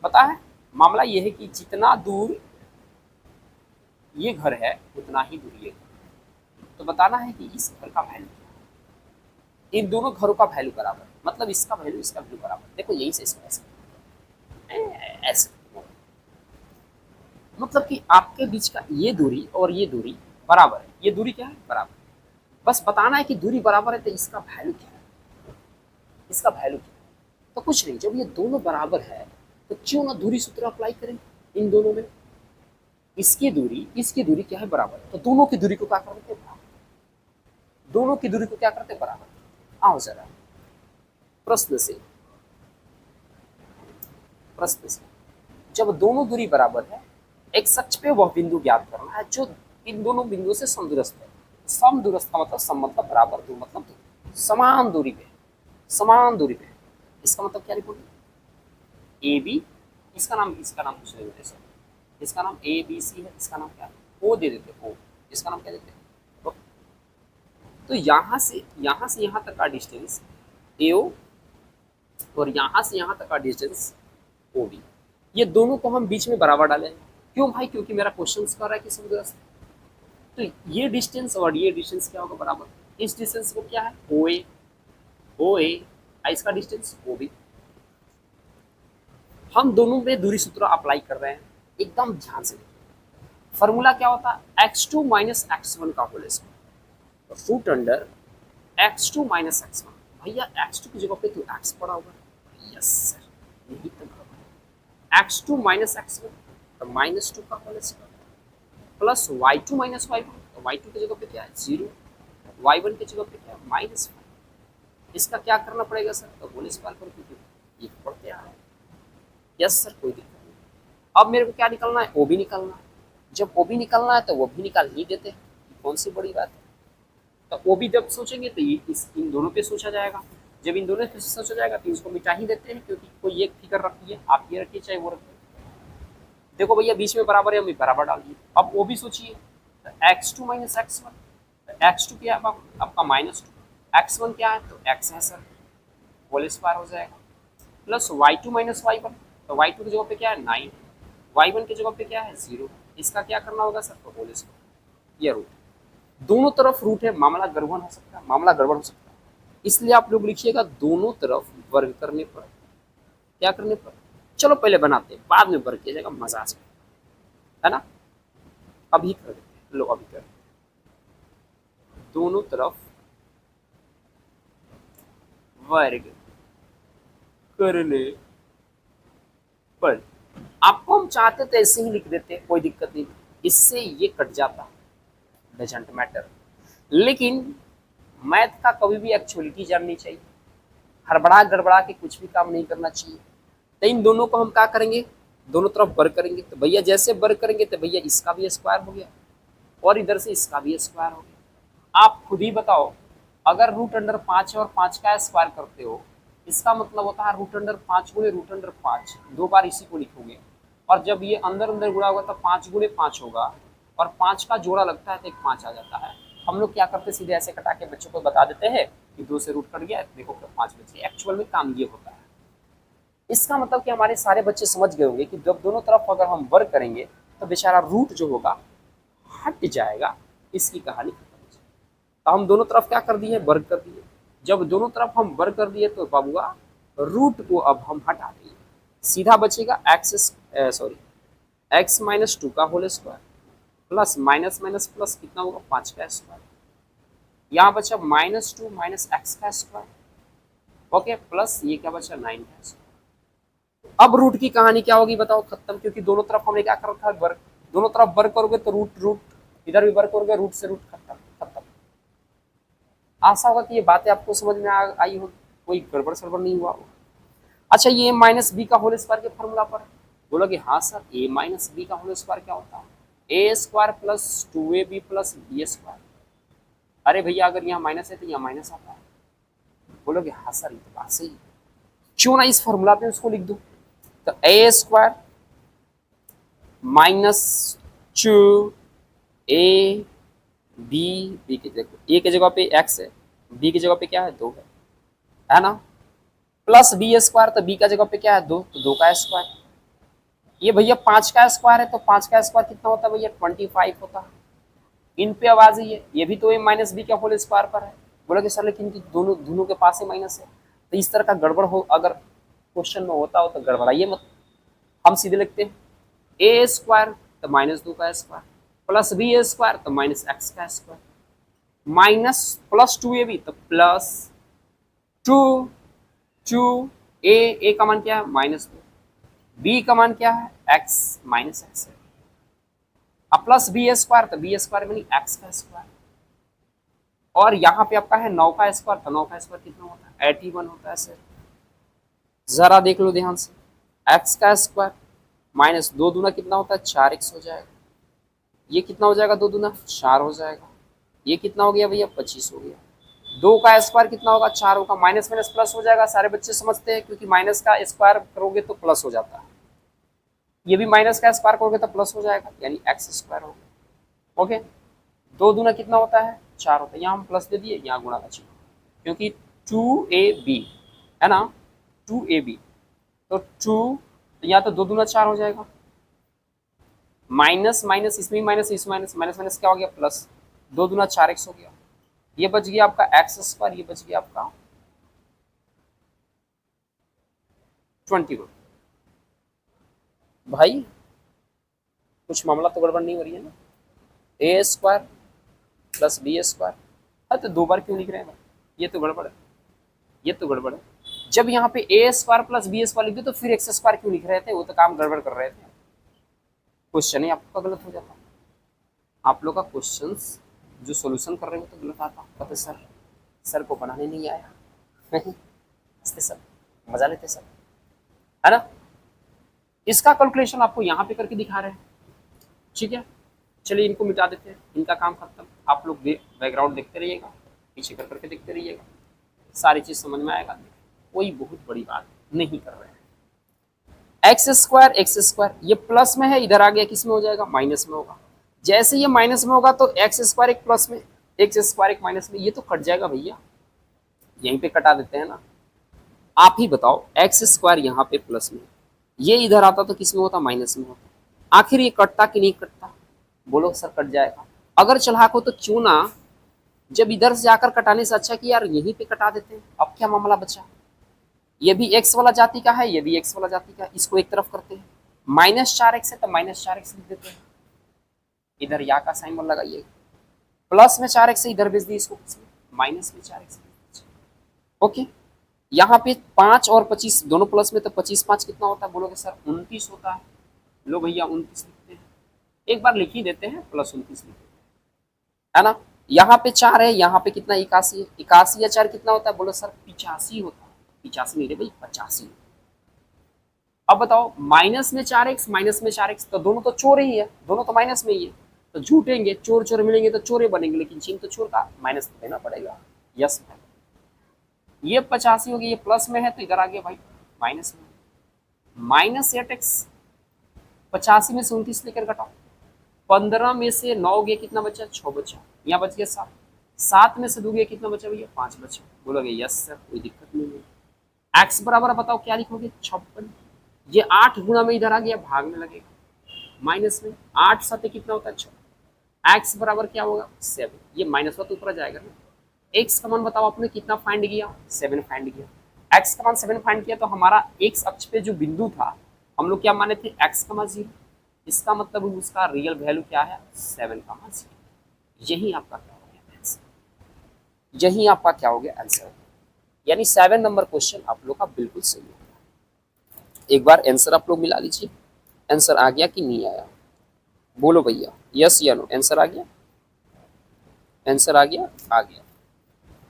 पता है। मामला ये है कि जितना दूर ये घर है उतना ही दूर ये घर, तो बताना है कि इस घर का वैल्यू क्या है। इन दोनों घरों का वैल्यू बराबर, मतलब इसका वैल्यू इसका वैल्यू बराबर। देखो यही से इसको ऐसे मतलब कि आपके बीच का ये दूरी और ये दूरी बराबर है। ये दूरी क्या है, बराबर। बस बताना है कि दूरी बराबर है तो इसका वैल्यू क्या है, इसका वैल्यू क्या है। तो कुछ नहीं, जब ये दोनों बराबर है तो क्यों ना दूरी सूत्र अप्लाई करें इन दोनों में। इसकी दूरी क्या है, बराबर। तो दोनों की दूरी को क्या करते हैं, दोनों की दूरी को क्या करते हैं, बराबर। आओ जरा प्रश्न से जब दोनों दूरी बराबर है, एक अक्ष पे वह बिंदु ज्ञात करना है जो इन दोनों बिंदुओं से समदूरस्थ है। समदूरस्थ का मतलब सम मतलब बराबर, दूर मतलब दूर, समान दूरी पे, समान दूरी पे। इसका मतलब क्या लिखोगे, ए बी, इसका नाम कुछ नहीं देते सर, इसका नाम ए बी सी है, इसका नाम क्या है, ओ दे देते, ओ, इसका नाम क्या देते हैं। तो यहाँ से यहाँ तक का डिस्टेंस ए ओ और यहाँ से यहाँ तक का डिस्टेंस ओ बी, ये दोनों को हम बीच में बराबर डालें। क्यों भाई, क्योंकि मेरा क्वेश्चन कर रहा है कि समदूरस्थ। तो ये डिस्टेंस और ये डिस्टेंस क्या होगा, बराबर। इस डिस्टेंस को क्या है, ओ ए, इसका डिस्टेंस ओ बी। हम दोनों में दूरी सूत्र अप्लाई कर रहे हैं, एकदम ध्यान से देखिए। फॉर्मूला क्या होता है, x2 - x1 का whole square, root under x2 - x1। भैया x2 की जगह पे तो x पड़ा होगा, यस सर, यही तो x2 - x1 तो -2 का whole square plus y2 - y1, तो y2 की जगह पे क्या है, 0, y1 की जगह पे क्या है, -5। इसका क्या करना पड़ेगा सर, तो होल स्क्वायर करो, क्योंकि ये पढ़ते आ रहा है। यस सर, कोई दिक्कत नहीं। अब मेरे को क्या निकालना है, ओ बी निकालना है। जब ओ बी निकालना है तो वो भी निकाल ही देते हैं, कौन सी बड़ी बात है। तो ओ बी जब सोचेंगे तो ये इन दोनों पे सोचा जाएगा। जब इन दोनों सच हो जाएगा तो इसको मिटा ही देते हैं, क्योंकि कोई एक फिगर रखी है, आप ये रखिए चाहे वो रखिए। देखो भैया बीच में बराबर है, हम बराबर डाल दिए। अब वो भी सोचिए, x2 माइनस x1, x2 क्या है आपका -2, x1 क्या है तो x है सर, होल स्क्वायर हो जाएगा, प्लस y2 माइनस y1, तो y2 की जगह पे क्या है 9, y1 की जगह पे क्या है 0, इसका क्या करना होगा सर तो होल स्क्वायर, ये रूट, दोनों तरफ रूट है, मामला गड़बड़ हो सकता है, मामला गड़बड़ हो सकता है, इसलिए आप लोग लिखिएगा दोनों तरफ वर्ग करने पर, क्या करने पर, चलो पहले बनाते हैं बाद में वर्ग किया जाएगा, मजा आ जाएगा, है ना। अभी कर देते हैं, लो अभी कर, दोनों तरफ वर्ग करने पर, आपको हम चाहते तो ऐसे ही लिख देते, कोई दिक्कत नहीं, इससे ये कट जाता, डजंट मैटर, लेकिन मैथ का कभी भी एक्चुअलिटी जाननी चाहिए, हड़बड़ा गड़बड़ा के कुछ भी काम नहीं करना चाहिए। तो इन दोनों को हम क्या करेंगे, दोनों तरफ वर्ग करेंगे, तो भैया जैसे वर्ग करेंगे तो भैया इसका भी स्क्वायर हो गया और इधर से इसका भी स्क्वायर हो गया। आप खुद ही बताओ, अगर √5 और 5 का स्क्वायर करते हो, इसका मतलब होता है √5 गुणे √5, 2 बार इसी को लिखोगे, और जब ये अंदर अंदर गुणा होगा तो 5 गुणे 5 होगा, और 5 का जोड़ा लगता है तो एक 5 आ जाता है। हम लोग क्या करते, सीधे ऐसे कटा के बच्चों को बता देते हैं कि 2 से रूट कट गया, देखो 5 बच गया, एक्चुअल में काम ये होता है। इसका मतलब कि हमारे सारे बच्चे समझ गए होंगे कि जब दोनों तरफ अगर हम वर्ग करेंगे तो बेचारा रूट जो होगा हट जाएगा, इसकी कहानी खत्म हो जाएगी। तो हम दोनों तरफ क्या कर दिए, वर्ग कर दिए, जब दोनों तरफ हम वर्ग कर दिए तो बाबुआ रूट को अब हम हटा दिए, सीधा बचेगा x माइनस 2 का whole square plus minus minus plus कितना होगा 5 का स्क्वायर, यहाँ बचा -2 माइनस x का स्क्वायर, ओके, प्लस ये क्या बचा 9 का स्क्वायर। अब रूट की कहानी क्या होगी बताओ, खत्म, क्योंकि दोनों तरफ हमने क्या कर रखा है वर्ग, दोनों तरफ वर्ग करोगे तो रूट रूट, इधर भी वर्ग करोगे रूट से रूट, खत्म खत्म। आशा होगा कि ये बातें आपको समझ में आई हो, कोई गड़बड़ सड़बड़ नहीं हुआ हो। अच्छा, ये माइनस बी का होल स्क्वायर के फॉर्मूला पर बोलोगे, हाँ सर ए माइनस बी का होल स्क्वायर क्या होता है, A square plus 2ab plus B square. अरे भैया अगर यहाँ माइनस है तो यहाँ माइनस आता है, बोलोगे हाँ सर ये तो बात सही, क्यों ना इस फॉर्मूला पे उसको लिख दो, तो ए स्क्वायर -2 बी की देखो, ए की जगह पे x है, बी की जगह पे क्या है 2 है ना, प्लस बी स्क्वायर, तो बी का जगह पे क्या है 2, तो 2 का स्क्वायर, ये भैया 5 का स्क्वायर है, तो 5 का स्क्वायर कितना होता है भैया 25 होता है। इन पे आवाज ही है, ये भी तो ए माइनस बी का होल स्क्वायर पर है, बोला कि सर लेकिन दोनों दोनों के पास ही माइनस है, तो इस तरह का गड़बड़ हो अगर क्वेश्चन में होता हो तो गड़बड़ाइए मत, हम सीधे लिखते हैं ए स्क्वायर तो -2 का स्क्वायर प्लस बी स्क्वायर तो -x का स्क्वायर माइनस प्लस 2ab तो प्लस 2 ए का मान क्या है -2, बी का मान क्या है x माइनस एक्स है, अब प्लस बी स्क्वायर तो बी स्क्वायर यानी x का स्क्वायर, और यहाँ पे आपका है 9 का स्क्वायर, तो 9 का स्क्वायर कितना होता है 81 होता है सर। जरा देख लो ध्यान से, x का स्क्वायर माइनस 2 दूना कितना होता है 4x हो जाएगा, ये कितना हो जाएगा 2 दूना 4 हो जाएगा, ये कितना हो गया भैया 25 हो गया, 2 का स्क्वायर कितना होगा 4 होगा, माइनस माइनस प्लस हो जाएगा, सारे बच्चे समझते हैं क्योंकि माइनस का स्क्वायर करोगे तो प्लस हो जाता है, ये भी माइनस का स्क्वायर करोगे तो प्लस हो जाएगा यानी एक्स स्क्वायर हो गया, ओके। 2 दूना कितना होता है 4 होता है, यहाँ हम प्लस दे दिए, यहाँ गुणा का चिन्ह, क्योंकि 2ab है ना 2ab, तो 2 यहाँ तो 2 दूना 4 हो जाएगा, माइनस माइनस इसमें माइनस इस माइनस माइनस माइनस क्या हो गया प्लस, 2 दूना 4x हो गया, ये बच गया आपका एक्स स्क्वायर, ये बच गया आपका 21। भाई कुछ मामला तो गड़बड़ नहीं हो रही है ना, ए स्क्वायर प्लस बी स्क्वायर, हाँ तो 2 बार क्यों लिख रहे हैं भाई, ये तो गड़बड़ है, ये तो गड़बड़ है, जब यहाँ पे ए स्क्वायर प्लस बी स्क्वायर लिख दो तो फिर एक्स स्क्वायर क्यों लिख रहे थे, वो तो काम गड़बड़ कर रहे थे, क्वेश्चन ही आपका गलत हो जाता, आप लोग का क्वेश्चन जो सॉल्यूशन कर रहे हो तो गलत आता, कहते सर को बनाने नहीं आया, नहीं सर मजा लेते सर, है ना। इसका कैलकुलेशन आपको यहाँ पे करके दिखा रहे हैं, ठीक है, चलिए इनको मिटा देते हैं, इनका काम खत्म, आप लोग बैकग्राउंड देखते रहिएगा, पीछे कर करके देखते रहिएगा, सारी चीज समझ में आएगा, कोई बहुत बड़ी बात नहीं कर रहे हैं। एक्स स्क्वायर ये प्लस में है, इधर आ गया किस में हो जाएगा, माइनस में होगा। जैसे ये माइनस में होगा तो एक्स स्क्वायर एक प्लस में, एक्स स्क्वायर एक माइनस में, ये तो कट जाएगा भैया, यहीं पे कटा देते हैं ना। आप ही बताओ, एक्स स्क्वायर यहाँ पे प्लस में, ये इधर आता तो किस में होता, माइनस में होता। आखिर ये कटता कि नहीं कटता, बोलो सर कट जाएगा। अगर चालाक हो तो क्यों ना जब इधर से जाकर कटाने से अच्छा कि यार यहीं पे कटा देते हैं। अब क्या मामला बचा, ये भी एक्स वाला जाति का है, ये भी एक्स वाला जाति का है, इसको एक तरफ करते हैं। -4x है तो -4x लिख देते हैं, इधर या का साइन लगाइए, प्लस में 4x है, इधर भेज दिए इसको माइनस में 4x। ओके, यहाँ पे 5 और 25 दोनों प्लस में, तो 25 5 कितना होता है, बोलोगे सर 29 होता है। लो भैया 29 लिखते हैं, एक बार लिख ही देते हैं, +29 लिख देते हैं, है ना। यहाँ पे 4 है, यहाँ पे कितना 81 है, 81 या 4 कितना होता है, बोलो सर 85 होता है। 85 नहीं रे भाई, 85। अब बताओ, माइनस में 4x, माइनस में 4x, तो दोनों तो चोर ही है, दोनों तो माइनस में ही है, तो झूठेंगे, चोर चोर मिलेंगे तो चोरे बनेंगे, लेकिन चिन्ह तो चोर का, माइनस तो देना पड़ेगा। यस, ये 85 हो गया, ये प्लस में है तो इधर आ गया भाई माइनस में, -8x। 85 में से 29 लेकर घटाओ, 15 में से 9 गया, कितना बचा, 6 बचा, यहाँ बच गया 7, 7 में से 2 गया, कितना बचा भैया, 5 बचा। बोलोगे यस सर, कोई दिक्कत नहीं है। एक्स बराबर बताओ क्या लिखोगे, 56। ये 8 गुणा में इधर आ गया, भाग में लगेगा, माइनस में 8 7 कितना होता है, 6। एक्स बराबर क्या होगा, 7। ये माइनस का तो ऊपर जाएगा ना। एक्स का मान बताओ आपने कितना फाइंड किया, 7 फाइंड किया। एक्स का मान 7 फाइंड किया, तो हमारा एक्स अक्ष पे जो बिंदु था, हम लोग क्या माने थे, एक्स का मान 0। इसका मतलब उसका रियल वैल्यू क्या है, 7 का मान 0। यही आपका क्या हो गया आंसर, यही आपका क्या हो गया आंसर। यानी 7 नंबर क्वेश्चन आप लोग का बिल्कुल सही हो गया। एक बार आंसर आप लोग मिला लीजिए, आंसर आ गया कि नहीं आया, बोलो भैया यस या नो। आंसर आ गया, आंसर आ गया, आ गया।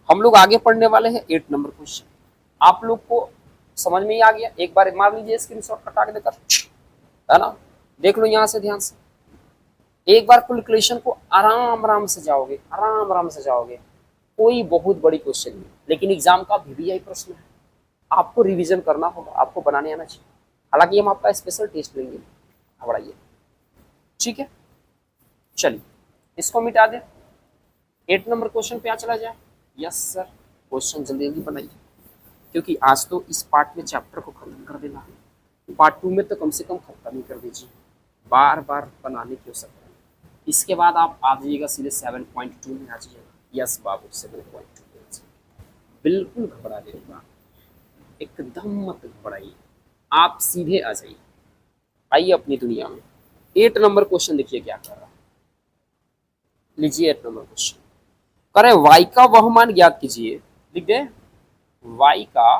हम लोग आगे पढ़ने वाले हैं 8 नंबर क्वेश्चन। आप लोग को समझ में ही आ गया, एक बार मार लीजिए स्क्रीनशॉट कटा के देकर, है ना। देख लो यहाँ से ध्यान से, एक बार कैलकुलेशन को आराम आराम से जाओगे, आराम आराम से जाओगे, कोई बहुत बड़ी क्वेश्चन नहीं, लेकिन एग्जाम का VVI प्रश्न है, आपको रिवीजन करना होगा, आपको बनाने आना चाहिए। हालांकि हम आपका स्पेशल टेस्ट लेंगे, घबराइए, ठीक है। चलिए इसको मिटा दे, 8 नंबर क्वेश्चन पे आ चला जाए। यस सर, क्वेश्चन जल्दी जल्दी बनाइए, क्योंकि आज तो इस पार्ट में चैप्टर को खत्म कर देना है, पार्ट 2 में तो कम से कम खत्म ही कर दीजिए, बार बार बनाने की आवश्यकता है। इसके बाद आप आ जाइएगा सीधे 7.2 में आ जाइएगा। यस बाबू 7.2, बिल्कुल घबराने की बात, एकदम मत घबराइए, आप सीधे आ जाइए, आइए अपनी दुनिया में। 8 नंबर क्वेश्चन देखिए क्या कर रहा है, लीजिए 8 नंबर क्वेश्चन करें, y का वह मान ज्ञात कीजिए, लिख दे, y का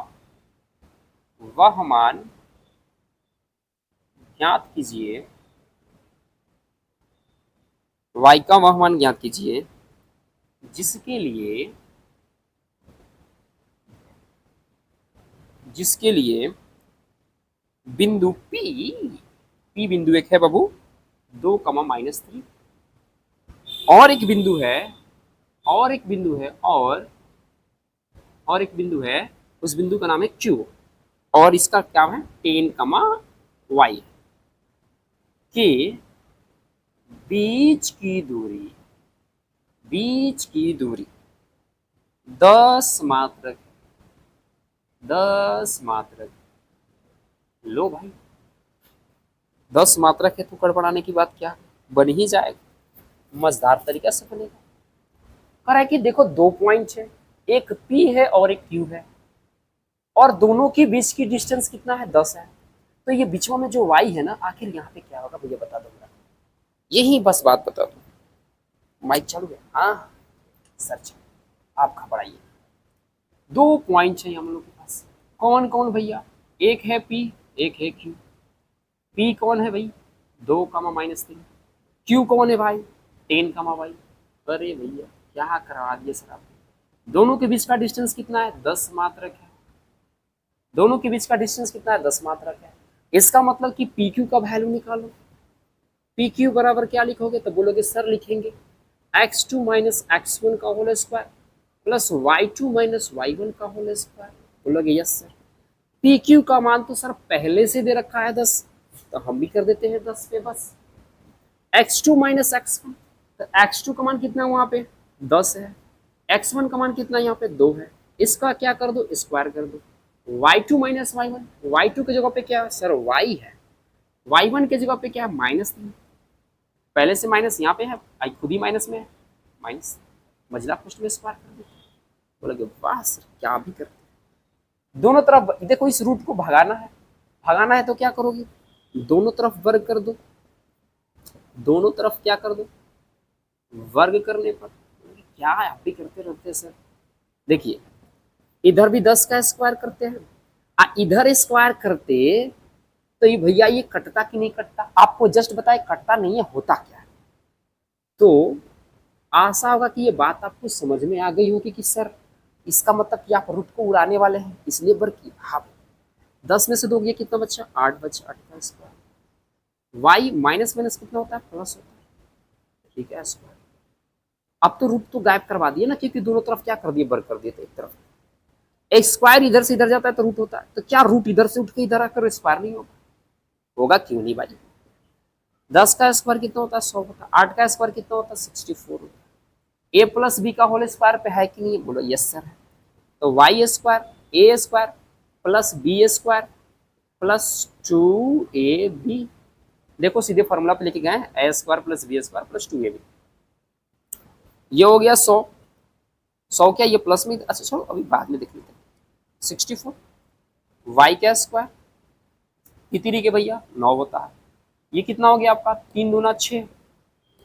वह मान ज्ञात कीजिए, y का वह मान ज्ञात कीजिए जिसके लिए बिंदु P बिंदु एक है बाबू, 2, -3, और एक बिंदु है, और एक बिंदु है, और एक बिंदु है, उस बिंदु का नाम है Q, और इसका क्या है 10, y के बीच की दूरी 10 मात्रक, 10 मात्रक। लो भाई 10 मात्रक है तो कर बढ़ाने की बात क्या, बन ही जाएगा, मजेदार तरीका से बनेगा। कर है कि देखो 2 पॉइंट है, एक P है और एक Q है, और दोनों के बीच की डिस्टेंस कितना है, 10 है, तो ये बीच में जो y है ना, आखिर यहाँ पे क्या होगा मुझे बता दो, यही बस बात बता दो। माइक चालू है, हाँ सर, आप घबराइए। 2 पॉइंट है हम लोग के पास, कौन कौन भैया, एक है P, एक है Q। P कौन है भाई, 2, -3, Q कौन है भाई, 10, y। अरे भैया क्या करवा दिए सर आप, दोनों के बीच का डिस्टेंस कितना है, 10 मात्रक है, दोनों के बीच का डिस्टेंस कितना है, 10 मात्रक है। इसका मतलब कि PQ का वैल्यू निकालो, PQ बराबर क्या लिखोगे, तो बोलोगे सर लिखेंगे x2 - x1 का whole square, plus y2 minus y1 का होल स्क्वायर। बोलोगे यस सर। पी क्यू का मान तो सर पहले से दे रखा है 10, तो हम भी कर देते हैं 10 पे बस। x2 माइनस x1, तो x2 का मान कितना वहां पे 10 है, x1 का मान कितना यहाँ पे 2 है, इसका क्या कर दो स्क्वायर कर दो। y2 माइनस y1, y2 की जगह पे क्या है सर y है, y1 की जगह पे क्या है -3, पहले से माइनस यहाँ पे है, आई खुद ही माइनस में है, माइनस मजला पृष्ठ में स्क्वायर कर दो। बोलोगे वाह सर क्या भी करते, दोनों तरफ देखो इस रूट को भगाना है, भगाना है तो क्या करोगे, दोनों तरफ वर्ग कर दो, दोनों तरफ क्या कर दो वर्ग करने पर, क्या आप भी करते रहते हैं सर। देखिए इधर भी 10 का स्क्वायर करते हैं, इधर स्क्वायर करते तो ये भैया ये कटता कि नहीं कटता, आपको जस्ट बताए कटता नहीं है, होता क्या है। तो आशा होगा कि ये बात आपको समझ में आ गई होगी कि सर इसका मतलब कि आप रूट को उड़ाने वाले हैं, इसलिए वर्ग किया। हाँ 10 में से 2 गया कितना बच्चा 8 बच्चा, 8 का स्क्वायर, वाई माइनस माइनस कितना होता है प्लस होता है, ठीक है स्क्वायर। अब तो रूट तो गायब करवा दिए ना, क्योंकि दोनों तरफ क्या कर दिए वर्ग कर दिए, तो एक तरफ एक स्क्वायर इधर से इधर जाता है तो रूट होता है, तो क्या रूट इधर से उठ के इधर आकर स्क्वायर नहीं होगा, होगा क्यों नहीं भाई। 10 का स्क्वायर कितना होता है 100 होता है, 8 का स्क्वायर कितना होता है 64 होता है। ए प्लस बी का होल स्क्वायर पे है कि नहीं, बोलो यस सर है। तो Y square A square plus B square plus 2ab, देखो सीधे फॉर्मूला पे लेके गए हैं, A square plus B square plus 2ab, ये हो गया 100, 100 क्या ये प्लस में, अच्छा छोड़ो अभी बाद में देख लेते हैं। 64 वाई का स्क्वायर कितनी के भैया 9 होता है, ये कितना हो गया आपका 3 दूना 6,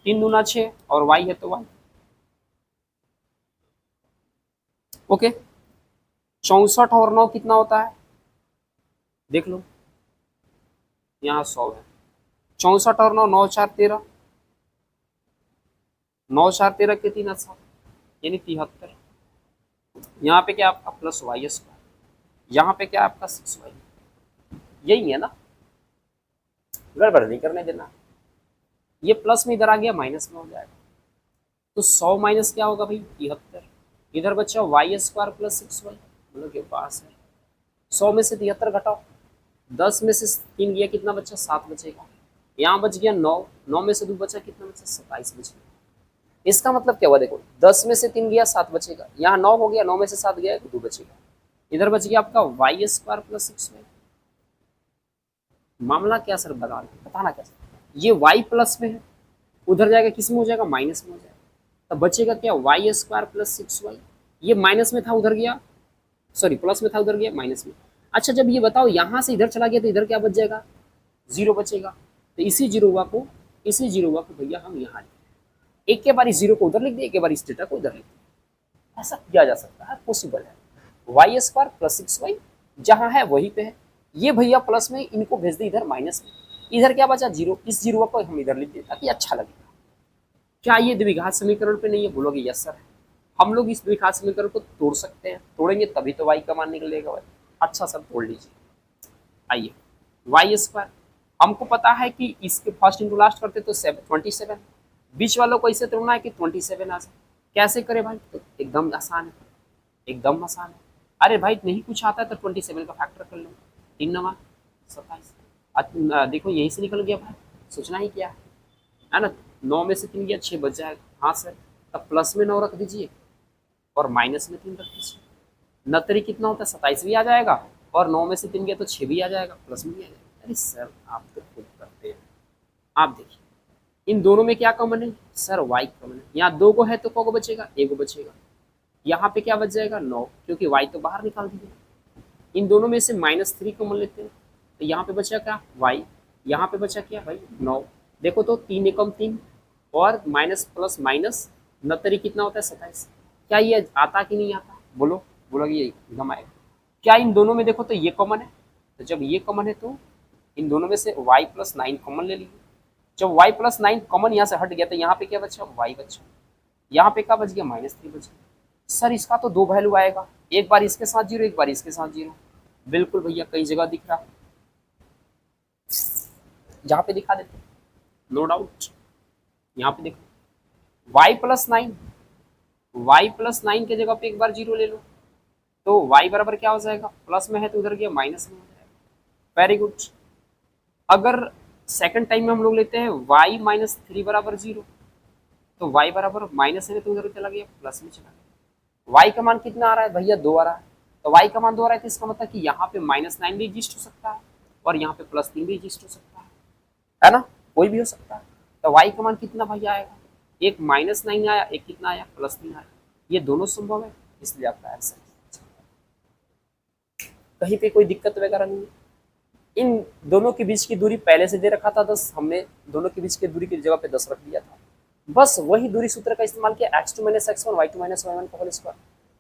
3 दूना 6 और वाई है तो वाई, ओके। 64 और 9 कितना होता है देख लो, यहाँ 100 है, 64 और 9 9 4 13, 9 4 13 के 3 7 यानी 73, यहाँ पे क्या आपका प्लस वाई स्क्वायर, यहाँ पे क्या आपका 6y, यही है ना, गड़बड़ नहीं करने देना, ये प्लस में इधर आ गया माइनस में हो जाएगा, तो 100 माइनस क्या होगा भाई 73, इधर बच्चा वाई स्क्वायर प्लस 6y, बोलो के पास है 100 में से 73 घटाओ, 10 में से 3 गया कितना बच्चा 7 बचेगा, यहाँ बच गया 9, 9 में से 2 बचा कितना बचा 27 बचेगा। इसका मतलब क्या हुआ देखो 10 में से 3 गया 7 बचेगा, यहाँ 9 हो गया, 9 में से 7 गया तो 2 बचेगा, इधर बच गया आपका वाई स्क्वायर प्लस 6y। मामला क्या सर बताना क्या, ये y प्लस में है, उधर जाएगा किस में हो जाएगा माइनस में हो जाएगा, तब बचेगा क्या वाई स्क्वायर प्लस 6y, ये माइनस में था उधर गया, सॉरी प्लस में था उधर गया माइनस में। अच्छा जब ये बताओ यहाँ से इधर चला गया तो इधर क्या बच जाएगा 0 बचेगा, तो इसी जीरो को भैया हम यहाँ एक के बार इस 0 को उधर लिख दिए, एक के बार इस थीटा को उधर लिख दिए, ऐसा किया जा सकता है, पॉसिबल है। वाई स्क्वायर प्लस 6y जहाँ है वहीं पे है, ये भैया प्लस में इनको भेज दे इधर माइनस में, इधर क्या बचा 0, इस 0 को हम इधर लिख दें ताकि अच्छा लगेगा। क्या ये द्विघात समीकरण पे नहीं है, बोलोगे यस सर, हम लोग इस द्विघात समीकरण को तोड़ सकते हैं, तोड़ेंगे तभी तो y का मान निकलेगा भाई। अच्छा सर तोड़ लीजिए, आइए वाई स्क्वायर हमको पता है कि इसके फर्स्ट इंटू लास्ट करते तो 27, बीच वालों को ऐसे तोड़ना है कि 27 आ जाए, कैसे करे भाई, तो एकदम आसान है, एकदम आसान है। अरे भाई नहीं कुछ आता है तो 27 का फैक्टर कर लो, 3 9 27, देखो यहीं से निकल गया भाई, सोचना ही क्या है ना, 9 में से 3 गया 6 बच जाएगा, हाँ सर, तब प्लस में 9 रख दीजिए और माइनस में 3 रख दीजिए, नतरी कितना होता है 27 भी आ जाएगा, और 9 में से 3 गया तो 6 भी आ जाएगा, प्लस में भी आ जाएगा। अरे सर आप तो खुद करते हैं, आप देखिए इन दोनों में क्या कॉमन है सर y कॉमन है, यहाँ 2 को है तो को बचेगा 1 बचेगा, यहाँ पे क्या बच जाएगा 9, क्योंकि y तो बाहर निकाल दिया, इन दोनों में से -3 कॉमन लेते हैं, तो यहाँ पे बचा क्या y, यहाँ पे बचा क्या भाई 9, देखो तो 3 एकम 3 और माइनस प्लस माइनस नतरी कितना होता है 27, क्या ये आता कि नहीं आता, बोलो बोलोगे ये एकदम आएगा। क्या इन दोनों में देखो तो ये कॉमन है, तो जब ये कॉमन है तो इन दोनों में से y प्लस 9 कॉमन ले लीजिए, जब y प्लस 9 कॉमन यहाँ से हट गया तो यहाँ पे क्या बचा y बचा, यहाँ पे क्या बच गया -3 बच गया। सर इसका तो 2 वैल्यू आएगा, एक बार इसके साथ 0 एक बार इसके साथ 0, बिल्कुल भैया कई जगह दिख रहा, जहाँ पे दिखा देते नो डाउट, यहाँ पे देखो y प्लस 9 y प्लस 9 के जगह पे एक बार 0 ले लो, तो y बराबर क्या हो जाएगा, प्लस में है तो उधर गया माइनस में हो जाएगा। Very good. अगर सेकंड टाइम में हम लोग लेते हैं y माइनस 3 बराबर 0, तो y बराबर माइनस है तो उधर चला गया प्लस में चला गया। y का मान कितना आ रहा है भैया, 2 आ रहा है, तो y का मान 2 आ रहा है, तो इसका मतलब कि यहाँ पे -9 भी एग्जिस्ट हो सकता है और यहाँ पे +3 भी एग्जिस्ट हो सकता है ना, कोई भी हो सकता है। तो y का मान कितना भैया आएगा, एक -9 आया, एक कितना आया, +3 आया, ये दोनों संभव है, इसलिए आपका आंसर कहीं पे कोई दिक्कत वगैरह नहीं है। इन दोनों के बीच की दूरी पहले से दे रखा था 10, हमने दोनों के बीच की दूरी की जगह पे 10 रख दिया था, बस वही दूरी सूत्र का इस्तेमाल किया, x2 - x1 y2 - y1 का होल स्क्वायर,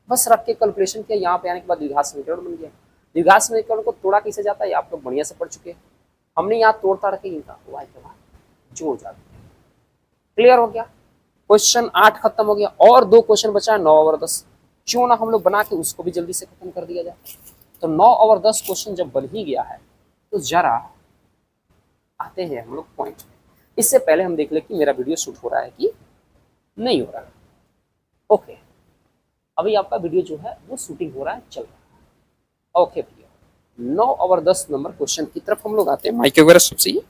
बस रख के कैलकुलेशन किया। यहाँ पे आने के बाद द्विघात समीकरण बन गया। द्विघात समीकरण को तोड़ा कैसे जाता है आप लोग बढ़िया से पढ़ चुके हैं, हमने यहाँ तोड़ ताड़ के इनका y के मान जोड़ जाते हैं। क्लियर हो गया, क्वेश्चन 8 खत्म हो गया, और 2 क्वेश्चन बचा है 9 और 10, क्यों ना हम लोग बना के उसको भी जल्दी से खत्म कर दिया जाए। तो 9 और 10 क्वेश्चन जब बन ही गया है तो जरा आते हैं हम लोग पॉइंट में। इससे पहले हम देख ले कि मेरा वीडियो शूट हो रहा है कि नहीं हो रहा है। ओके, अभी आपका वीडियो जो है वो शूटिंग हो रहा है, चल रहा है। ओके भैया, 9 और 10 नंबर क्वेश्चन की तरफ हम लोग आते हैं। माइक वगैरह सब सही है।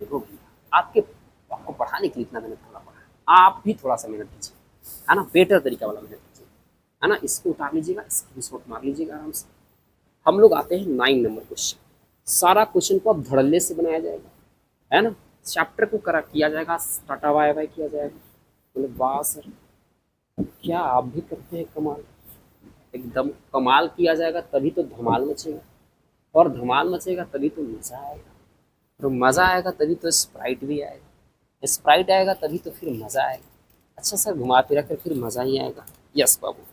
देखो भैया, आपको पढ़ाने के लिए इतना मेहनत करना पड़ा है, आप भी थोड़ा सा मेहनत कीजिए, है ना, बेटर तरीका वाला मेहनत कीजिए, है ना। इसको उतार लीजिएगा, स्क्रीनशॉट मार लीजिएगा आराम से। हम लोग आते हैं 9 नंबर क्वेश्चन। सारा क्वेश्चन को अब धड़ल्ले से बनाया जाएगा, है ना, चैप्टर को करा किया जाएगा, टाटा बाय बाय किया जाएगा। बोले वाह सर, क्या आप भी करते हैं कमाल, एकदम कमाल किया जाएगा, तभी तो धमाल मचेगा, और धमाल मचेगा तभी तो मजा आएगा, तो मजा आएगा तभी तो स्प्राइट भी आएगा, स्प्राइट आएगा तभी तो फिर मजा आएगा। अच्छा सर, घुमा फिरा कर फिर मजा ही आएगा। यस बाबू,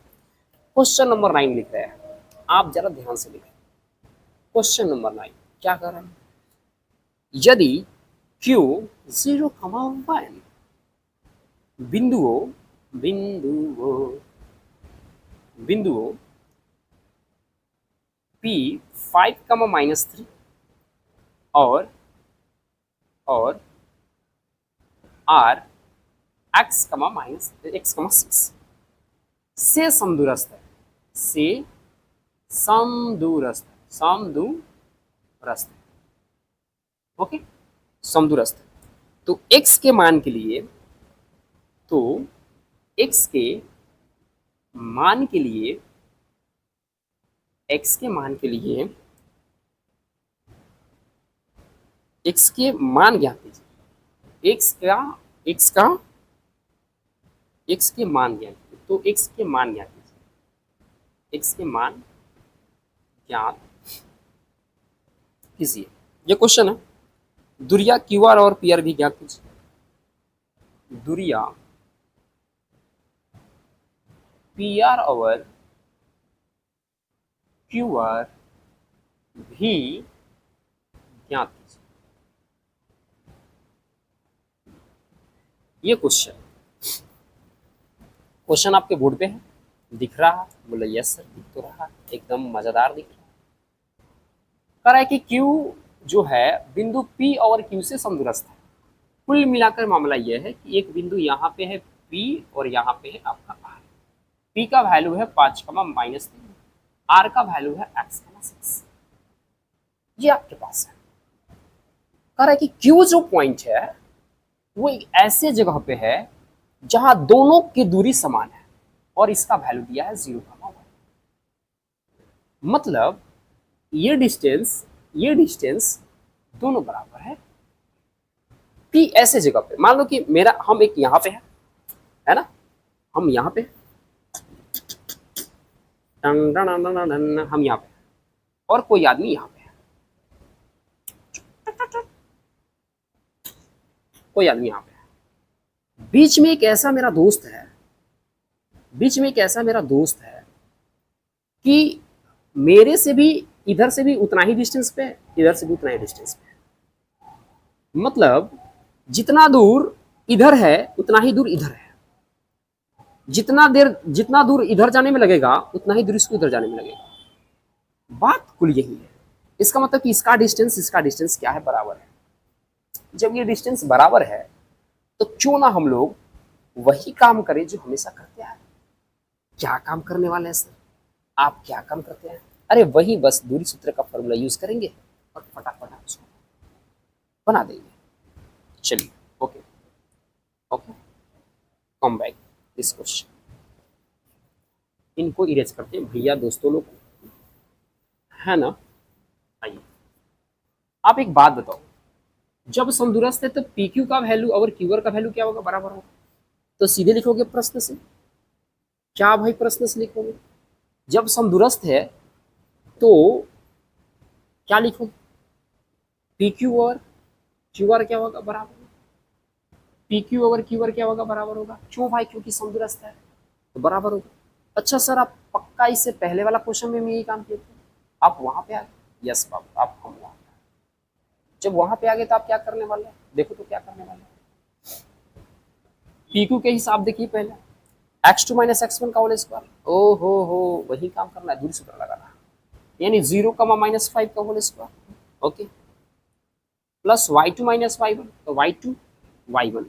क्वेश्चन नंबर 9 लिख रहे हैं, आप जरा ध्यान से लिखें। क्वेश्चन नंबर 9 क्या कर रहे हैं, यदि Q 0,1 बिंदुओं P 5, -3 और R x, -x, से समदूरस्थ है, ओके, समदूरस्थ है। तो x के मान के लिए, x के मान के लिए x के मान ज्ञात कीजिए, x के मान ज्ञात कीजिए। तो x के मान ज्ञात कीजिए, x के मान ज्ञात कीजिए, ये क्वेश्चन है। दूरिया QR और PR भी ज्ञात कीजिए, दूरिया PR और QR भी ज्ञात कीजिए, ये क्वेश्चन आपके बोर्ड पे है, दिख रहा है, बोले यस सर दिख तो रहा है, एकदम मजेदार दिख रहा है। कह रहा है कि Q जो है बिंदु P और Q से समदूरस्थ है। कुल मिलाकर मामला यह है कि एक बिंदु यहाँ पे है P और यहाँ पे है आपका R। P का वैल्यू है 5, -3, R का वैल्यू है x, 6, ये आपके पास है। कह रहा है कि Q जो पॉइंट है वो एक ऐसे जगह पे है जहां दोनों की दूरी समान है और इसका वैल्यू दिया है 0,1। मतलब ये डिस्टेंस दोनों बराबर है। P ऐसे जगह पे, मान लो कि हम एक यहाँ पे है ना, हम यहाँ पे, हम यहाँ पे, और कोई आदमी यहाँ पे है, कोई आदमी यहाँ पे है। बीच में एक ऐसा मेरा दोस्त है कि मेरे से भी इधर से भी उतना ही डिस्टेंस पे, इधर से भी उतना ही डिस्टेंस पे। मतलब जितना दूर इधर है उतना ही दूर इधर है, जितना दूर इधर जाने में लगेगा उतना ही दूर इसको इधर जाने में लगेगा। बात कुल यही है। इसका मतलब कि इसका डिस्टेंस क्या है, बराबर है। जब ये डिस्टेंस बराबर है तो क्यों ना हम लोग वही काम करें जो हमेशा करते हैं। क्या काम करने वाले हैं सर? आप क्या काम करते हैं? अरे वही बस दूरी सूत्र का फॉर्मूला यूज करेंगे और फटाफट आप उसको बना देंगे। चलिए, okay okay, come back this question. इनको इरेज करते हैं भैया दोस्तों लोग, है ना। आइए, आप एक बात बताओ, जब समदूरस्थ है तो पी क्यू का वैल्यू और क्यू आर का वैल्यू क्या होगा? बराबर होगा। तो सीधे लिखोगे प्रश्न से। क्या भाई प्रश्न से लिखोगे? जब समदूरस्थ है तो क्या लिखोगे? पी क्यू और क्यू आर क्या होगा? बराबर। पी क्यू और क्यू आर क्या होगा? बराबर होगा। क्यों भाई? क्योंकि समदूरस्थ है तो बराबर होगा। अच्छा सर, आप पक्का इससे पहले वाला क्वेश्चन में यही काम किए थे? आप वहां पे आ गए? यस बाबू, आप हम वहां। जब वहां पे आ गए तो आप क्या करने वाले हैं? देखो तो क्या करने वाले हैं। पी क्यू के हिसाब देखिए पहले, x2 माइनस एक्स वन का होल स्क्वायर। ओ हो, वही काम करना है, दूरी सूत्र लगाना है। यानी 0, -5 का whole square, okay, plus y2 minus y1, तो y2 y1,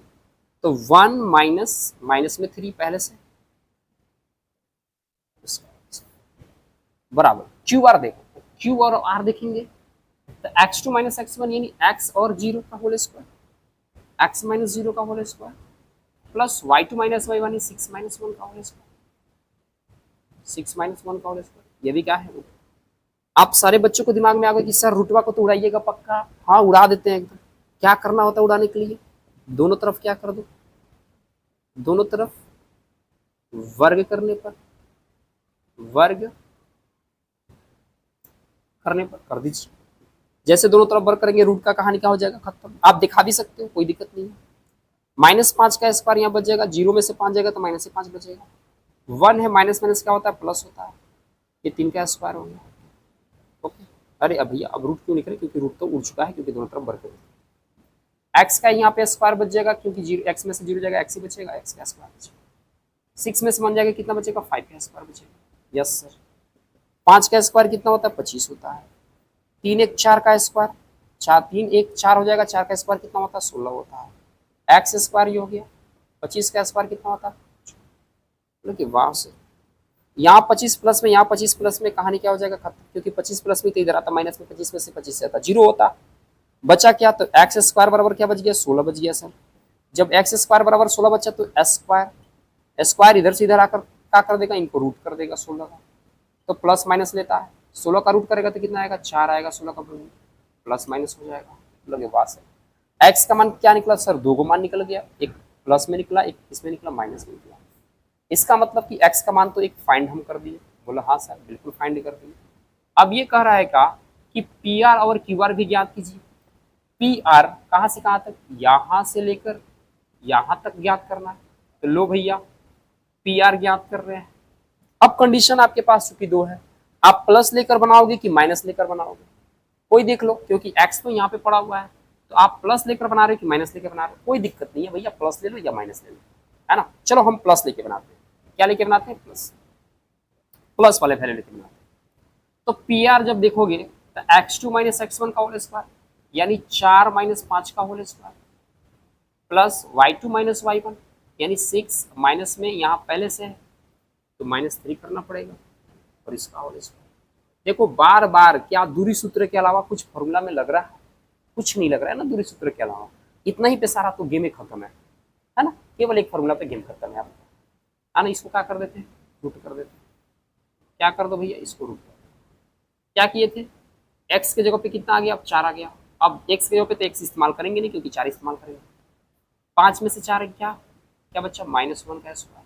तो 1 माइनस माइनस में 3 पहले से बराबर। क्यू आर देखो, क्यू और आर देखेंगे तो x2 माइनस x1 यानी x और 0 का होल स्क्वायर, x माइनस 0 का whole square, plus y2 minus y1 6 minus 1 का होल स्क्वायर, 6 माइनस 1 का होल स्क्वायर। ये भी क्या है? रूट। आप सारे बच्चों को दिमाग में आ गया कि सर रूटवा को तो उड़ाइएगा पक्का। हाँ, उड़ा देते हैं एकदम। क्या करना होता है उड़ाने के लिए? दोनों तरफ क्या कर दो? दोनों तरफ वर्ग करने पर, वर्ग करने पर कर दीजिए। जैसे दोनों तरफ वर्ग करेंगे रूट का कहानी क्या हो जाएगा? खत्म। आप दिखा भी सकते हो, कोई दिक्कत नहीं है। -5 का स्क्वायर यहाँ बच जाएगा, 0 में से 5 जाएगा तो माइनस से 5 बचेगा। 1 है, माइनस माइनस क्या होता है? प्लस होता है। ये 3 का स्क्वायर हो गया, ओके। अरे अब भैया अब रूट क्यों निकले? क्योंकि रूट तो उड़ चुका है, क्योंकि दोनों तरफ वर्ग करेंगे। एक्स का यहाँ पे स्क्वायर बच जाएगा, क्योंकि जीरो, एक्स में से 0 जाएगा, एक्स ही बचेगा, एक्स का स्क्वायर बचेगा। 6 में से 1 जाएगा, कितना बचेगा? 5 का स्क्वायर बचेगा। Yes sir. 5 का स्क्वायर कितना होता है? 25 होता है। 3 1 4 का स्क्वायर, 3 1 4 हो जाएगा, 4 का स्क्वायर कितना होता है? 16 होता है। एक्स स्क्वायर ये हो गया। 25 का स्क्वायर कितना होता है? मतलब वाह से यहाँ 25 प्लस में, यहाँ 25 प्लस में कहानी क्या हो जाएगा? खत्म। क्योंकि 25 प्लस में तो इधर आता, माइनस में 25 में से 25 से आता 0 होता। बचा क्या? तो एक्स स्क्वायर बराबर क्या बच गया? 16 बच गया सर। जब एक्स स्क्वायर बराबर 16 बचा तो एस स्क्वायर, स्क्वायर इधर से इधर आकर क्या कर देगा? इनको रूट कर देगा 16 का। तो प्लस माइनस लेता है, 16 का रूट करेगा तो कितना आएगा? 4 आएगा। 16 का प्लस माइनस हो जाएगा। लगे बात है। एक्स का मान क्या निकला सर? 2 को मान निकल गया, एक प्लस में निकला, एक इसमें निकला, माइनस में निकला। इसका मतलब कि x का मान तो एक फाइंड हम कर दिए। बोला हाँ सर, बिल्कुल फाइंड कर दिए। अब ये कह रहा है का कि पी आर और क्यू आर भी ज्ञात कीजिए। पी आर कहाँ से कहाँ तक? यहाँ से लेकर यहाँ तक ज्ञात करना है। तो लो भैया, पी आर ज्ञात कर रहे हैं। अब कंडीशन आपके पास चूंकि 2 है, आप प्लस लेकर बनाओगे कि माइनस लेकर बनाओगे? कोई देख लो, क्योंकि x तो यहाँ पे पड़ा हुआ है, तो आप प्लस लेकर बना रहे हो कि माइनस लेकर बना रहे हो? कोई दिक्कत नहीं है भैया, प्लस ले लो या माइनस ले लो, है ना। चलो हम प्लस लेके बनाते हैं। क्या लेके बनाते हैं? प्लस। प्लस वाले वैल्यू लेके बनाते हैं। तो पी आर जब देखोगे तो x2 माइनस x1 का होल स्क्वायर यानी 4 माइनस 5 का whole square, plus y2 minus y1 यानी 6 माइनस में यहाँ पहले से है तो -3 करना पड़ेगा, और इसका होल स्क्वायर। देखो बार बार क्या दूरी सूत्र के अलावा कुछ फॉर्मूला में लग रहा है? कुछ नहीं लग रहा है ना दूरी सूत्र के अलावा। इतना ही पे सारा तो गेम ही खत्म है ना। केवल एक फॉर्मूला पे गेम खत्म है। आप ना इसको क्या कर देते हैं? रूट कर देते हैं। क्या कर दो भैया? इसको रूट कर दो। क्या किए थे? x के जगह पे कितना आ गया? अब 4 आ गया। अब x के जगह पे तो x इस्तेमाल करेंगे नहीं, क्योंकि 4 इस्तेमाल करेंगे। 5 में से 4 क्या क्या बच्चा? -1 का square,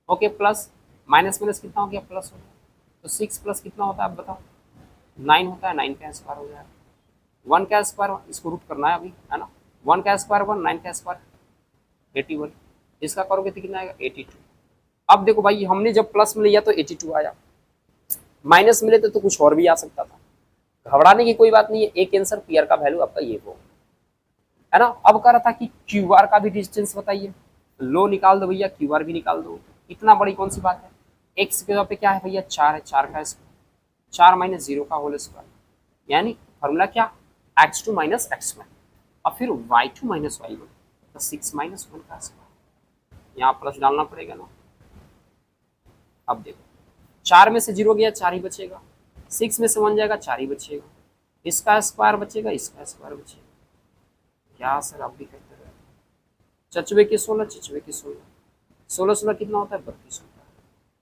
okay, plus minus minus कितना हो गया? प्लस हो गया। तो 6 प्लस कितना होता है? आप बताओ। 9 होता है, 9 का स्क्वायर हो जाएगा। 1 का स्क्वायर, इसको रूट करना है अभी, है ना। 1 का स्क्वायर 1, 9 का स्क्वायर 81, इसका करोगे तो कितना आएगा? 82। अब देखो भाई, हमने जब प्लस में लिया तो 82 आया, माइनस में लेते तो कुछ और भी आ सकता था। घबराने की कोई बात नहीं है, एक आंसर पी आर का वैल्यू आपका ये हो, है ना। अब कह रहा था कि क्यू आर का भी डिस्टेंस बताइए। लो निकाल दो भैया, क्यू आर भी निकाल दो। इतना बड़ी कौन सी बात है? एक्स के जगह पे क्या है भैया? 4 है, 4 का स्क्वायर, 4 माइनस 0 का होल स्क्वायर, यानी फॉर्मूला क्या? x2 माइनस x1 और फिर y2 माइनस y1 तो 6 माइनस 1 का स्क्वायर, यहाँ प्लस डालना पड़ेगा ना। अब देखो 4 में से 0 गया, 4 ही बचेगा। 6 में से 1 जाएगा, 4 ही बचेगा। इसका स्क्वायर बचेगा, इसका स्क्वायर बचेगा। क्या सर आप भी करते रहे। चचवे के 16, चचवे के 16, 16 16 कितना होता है, 32 होता है।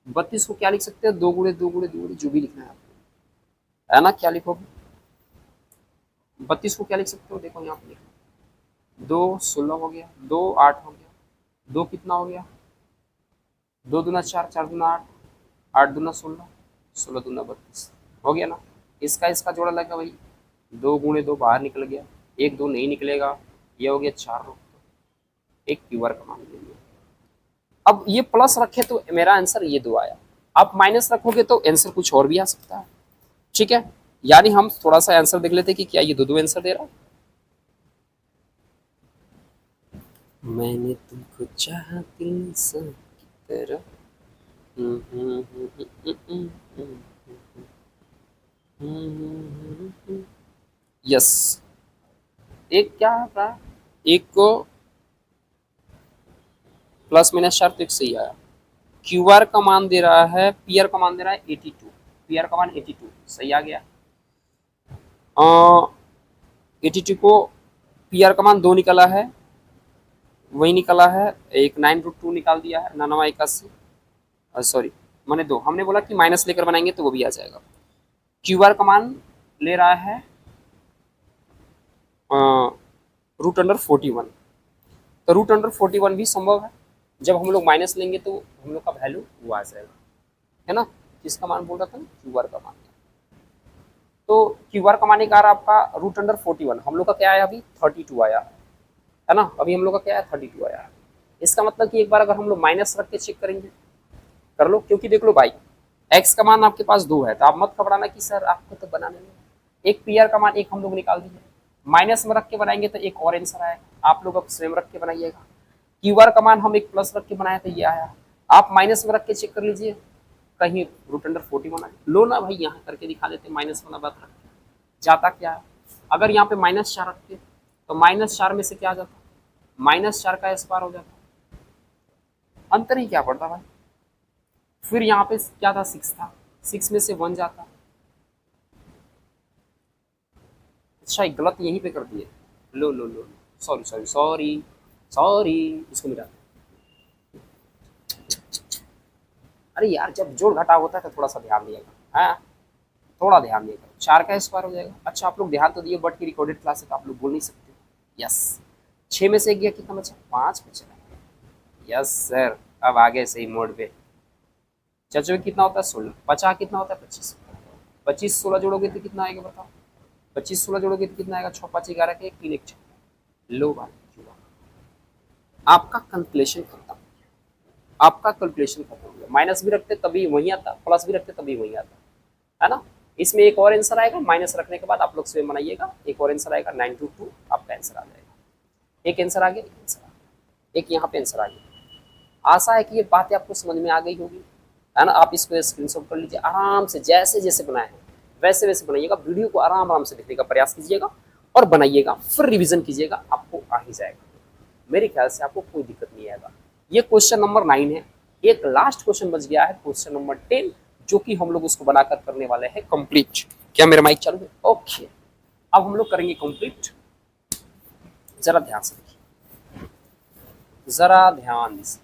32 को क्या लिख सकते हैं, 2 गुणे 2 गुणे 2 गुणे, जो भी लिखना है आपको, है ना। क्या लिखोगे 32 को क्या लिख सकते हो, देखो यहाँ पे लिखो 2 16 हो गया, 2 8 हो गया, 2 कितना हो गया, 2 दूना 4, 4 दूना 8, 8 दूना 16, 16 दूना 32 हो गया ना। इसका जोड़ा लगा भाई, 2 गुणे 2 बाहर निकल गया, 1 2 नहीं निकलेगा, ये हो गया 4, एक क्यूआर का मान ले लिया। अब ये प्लस रखे तो मेरा आंसर ये 2 आया। आप माइनस रखोगे तो आंसर कुछ और भी आ सकता है, ठीक है। यानी हम थोड़ा सा आंसर देख लेते कि क्या ये 2 आंसर दे रहा है। मैंने तुमको चाहा दिल से की तरह। यस, एक क्या रहा, एक को प्लस माइनस 4 तो एक सही आया। क्यू आर का मान दे रहा है, पी आर का मान दे रहा है 82, पी आर का मान 82 सही आ गया। 82 को पी आर का मान 2 निकला है, वही निकला है, एक 9√2 निकाल दिया है, 9981, सॉरी मैंने 2, हमने बोला कि माइनस लेकर बनाएंगे तो वो भी आ जाएगा। क्यू आर का मान ले रहा है √41, तो √41 भी संभव है। जब हम लोग माइनस लेंगे तो हम लोग का वैल्यू वो आ जाएगा, है ना। किसका मान बोल रहा था ना, क्यू आर का मान। तो क्यू आर का मान एक आ रहा आपका √41, हम लोग का क्या आया अभी 32 आया है ना। अभी हम लोग का क्या है 32 आया है। इसका मतलब कि एक बार अगर हम लोग माइनस रख के चेक करेंगे, कर लो, क्योंकि देख लो भाई एक्स का मान आपके पास 2 है, तो आप मत घबराना कि सर आपको तो बनाने में। एक पी आर का मान एक हम लोग निकाल दिए, माइनस में रख के बनाएंगे तो एक और आंसर आएगा, आप लोग अब स्वयं रख के बनाइएगा। क्यू आर का मान हम एक प्लस रख के बनाया तो ये आया, आप माइनस में रख के चेक कर लीजिए, कहीं √41 आए। लो ना भाई यहाँ करके दिखा देते, माइनस वाला बात रख के जाता क्या है। अगर यहाँ पे -4 रखते तो -4 में से क्या आ जाता, -4 का स्क्वायर हो जाता, अंतर ही क्या पड़ता भाई। फिर यहाँ पे क्या था 6 था, 6 में से 1 जाता। अच्छा एक गलत यहीं पे कर दिए, लो लो लो, सॉरी सॉरी सॉरी सॉरी, इसको मिटा। अरे यार जब जोड़ घटा होता है तो थोड़ा सा ध्यान दिएगा, हाँ थोड़ा ध्यान दिएगा। 4 का स्क्वायर हो जाएगा। अच्छा आप लोग ध्यान तो दिए, बट की रिकॉर्डेड क्लास है तो आप लोग बोल नहीं सकते। यस 6 में से 1 गया, कितना बचा 5 बचा। यस सर, अब आगे सही मोड पे। चचो कितना होता है 16, 50 कितना होता है 25, 25 16 जोड़ोगे तो कितना आएगा बताओ, 25 16 जोड़ोगे तो कितना आएगा, 6 5 11 के 3 1 6। लो भाई आपका कैलकुलेशन खत्म, आपका कैलकुलेशन खत्म हो गया। माइनस भी रखते तभी वही आता, प्लस भी रखते तभी वही आता, है ना। इसमें एक और आंसर आएगा, माइनस रखने के बाद आप लोग स्वयं बनाइएगा, एक और आंसर आएगा 922, आपका आंसर आ जाएगा। एक आंसर आ गया, एक आंसर आ गया, एक यहाँ पे आंसर आ गया। आशा है कि ये बातें आपको समझ में आ गई होगी, है ना। आप इसको स्क्रीनशॉट कर लीजिए, आराम से जैसे जैसे बनाए हैं वैसे वैसे बनाइएगा। वीडियो को आराम आराम से देखने का प्रयास कीजिएगा और बनाइएगा, फिर रिविजन कीजिएगा, आपको आ ही जाएगा। मेरे ख्याल से आपको कोई दिक्कत नहीं आएगा। ये क्वेश्चन नंबर 9 है। एक लास्ट क्वेश्चन बच गया है, क्वेश्चन नंबर 10, जो कि हम लोग उसको बनाकर करने वाले हैं कंप्लीट। क्या मेरा माइक चालू है? ओके, अब हम लोग करेंगे कंप्लीट। जरा ध्यान से देखिए, जरा ध्यान से।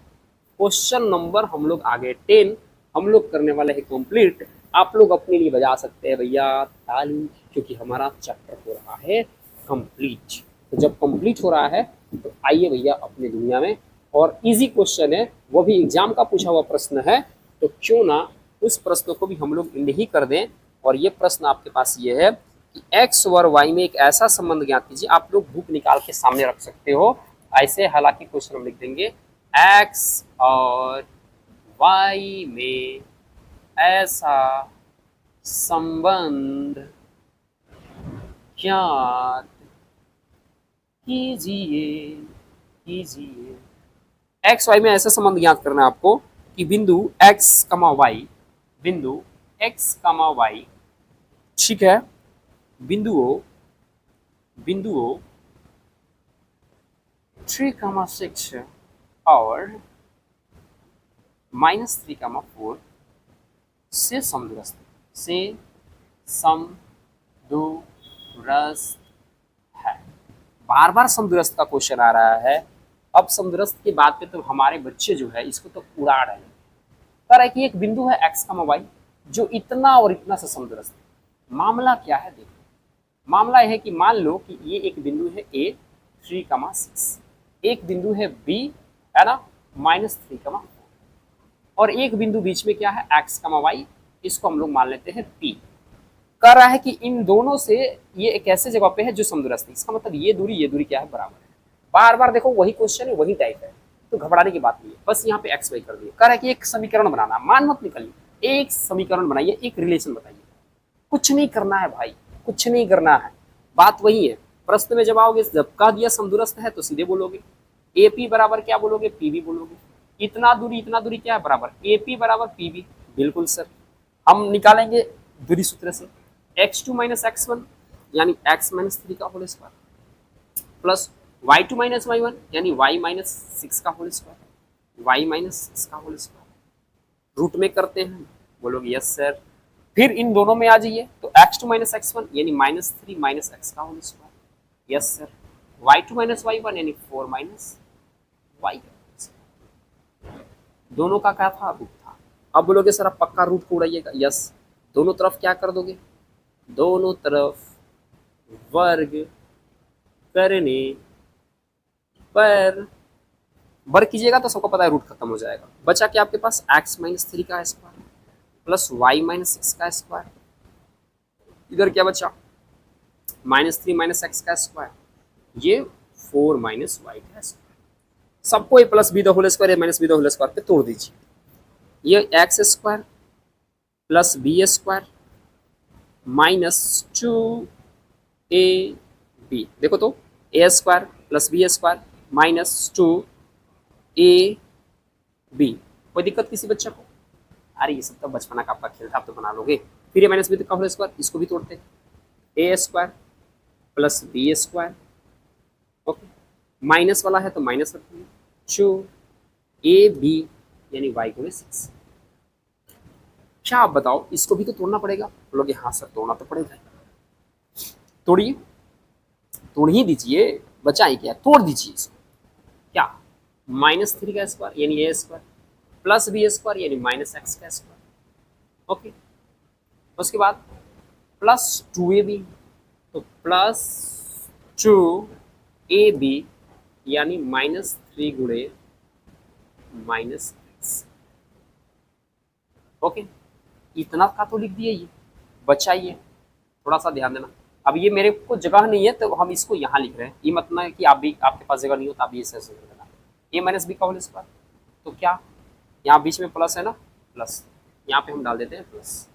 क्वेश्चन नंबर हम लोग आगे 10 हम लोग करने वाले हैं कंप्लीट। आप लोग अपने लिए बजा सकते हैं भैया ताली, क्योंकि हमारा चैप्टर हो रहा है कंप्लीट। तो जब कंप्लीट हो रहा है तो आइए भैया अपनी दुनिया में। और इजी क्वेश्चन है, वो भी एग्जाम का पूछा हुआ प्रश्न है, तो क्यों ना उस प्रश्न को भी हम लोग इंड ही कर दें। और ये प्रश्न आपके पास ये है कि एक्स और वाई में एक ऐसा संबंध ज्ञात कीजिए। आप लोग बुक निकाल के सामने रख सकते हो ऐसे, हालांकि क्वेश्चन हम लिख देंगे एक्स और वाई में ऐसा संबंध ज्ञात कीजिए, कीजिए। एक्स वाई में ऐसा संबंध ज्ञात करना है आपको कि बिंदु एक्स कमा वाई, बिंदु एक्स कमा वाई, ठीक है, बिंदुओं 3,6 और -3, 4 से समदूरस्थ, से समदूरस्थ है। बार बार समदूरस्थ का क्वेश्चन आ रहा है। अब समदूरस्थ की बात पे तो हमारे बच्चे जो है इसको तो उड़ा रहे हैं। कह रहा है कि एक बिंदु है x, y जो इतना और इतना से समदूरस्थ है। मामला क्या है देखो, मामला यह है कि मान लो कि ये एक बिंदु है a 3,6, एक बिंदु है b है ना -3,4 और एक बिंदु बीच में क्या है x, y, इसको हम लोग मान लेते हैं p। कह रहा है कि इन दोनों से ये एक ऐसे जगह पे है जो समदूरस्थ है, इसका मतलब ये दूरी क्या है बराबर है। बार बार देखो वही क्वेश्चन है, वही टाइप है, तो घबराने की बात नहीं है, बस यहाँ पे एक्स वाई कर दिए। कह रहा है कि एक समीकरण बनाना, मान मत निकलिए, एक समीकरण बनाइए, एक रिलेशन बताइए। कुछ नहीं करना है भाई, कुछ नहीं करना है, बात वही है। प्रश्न में जब आओगे, जब कह दिया समदूरस्थ है तो सीधे बोलोगे ए पी बराबर क्या बोलोगे, पी बी बोलोगे। इतना दूरी क्या है बराबर ए पी बराबर पी बी। बिल्कुल सर, हम निकालेंगे दूरी सूत्र से x2 - x1 यानी x - 3 का whole square plus y2 - y1 यानी y - 6 का होल स्क्वायर, y - 6 का होल स्क्वायर। रूट में करते हैं, बोलोगे यस सर। फिर इन दोनों में आ जाइए तो x2 - x1 यानी -3 - x का whole square, yes sir. y2 - y1 यानी 4 - y का। दोनों का क्या था, रूट था। अब बोलोगे सर आप पक्का रूट को उड़ाइएगा, यस। दोनों तरफ क्या कर दोगे, दोनों तरफ वर्ग करने पर वर्ग कीजिएगा तो सबको पता है रूट खत्म हो जाएगा। बचा क्या आपके पास x - 3 का स्क्वायर प्लस y - 6 का स्क्वायर। इधर क्या बचा -3 - x का स्क्वायर, ये 4 - y का स्क्वायर। सबको a plus b the whole square, a minus b the whole square पे तोड़ दीजिए। ये x square plus B square -2ab, देखो तो a square plus B square -2ab। कोई दिक्कत किसी बच्चे को? अरे ये सब तो बचपना का आपका खेल था, आप तो बना लोगे। फिर ये माइनस बी का होल स्क्वायर, इसको भी तोड़ते हैं, a square plus B square, okay, minus वाला है तो माइनस रखेंगे, 2ab यानी y को 6। क्या आप बताओ, इसको भी तो तोड़ना पड़ेगा। बोलोगे हाँ सर तोड़ना तो पड़ेगा, तोड़िए, तोड़ ही दीजिए, बचाए क्या, तोड़ दीजिए इसको। क्या -3 का स्क्वायर यानी ए स्क्वायर प्लस बी स्क्वायर यानी -x का स्क्वायर, ओके। उसके बाद प्लस 2ab, तो प्लस 2ab यानी -3 गुणे -x, ओके। इतना का तो लिख दिए, ये बचाइए, थोड़ा सा ध्यान देना। अब ये मेरे को जगह नहीं है तो हम इसको यहाँ लिख रहे हैं, ये मतलब है कि आप भी, आपके पास जगह नहीं हो तो आप भी ऐसे ऐसे कर देना, a माइनस बी का होल स्क्वायर। तो क्या यहाँ बीच में प्लस है ना, प्लस यहाँ पे हम डाल देते हैं प्लस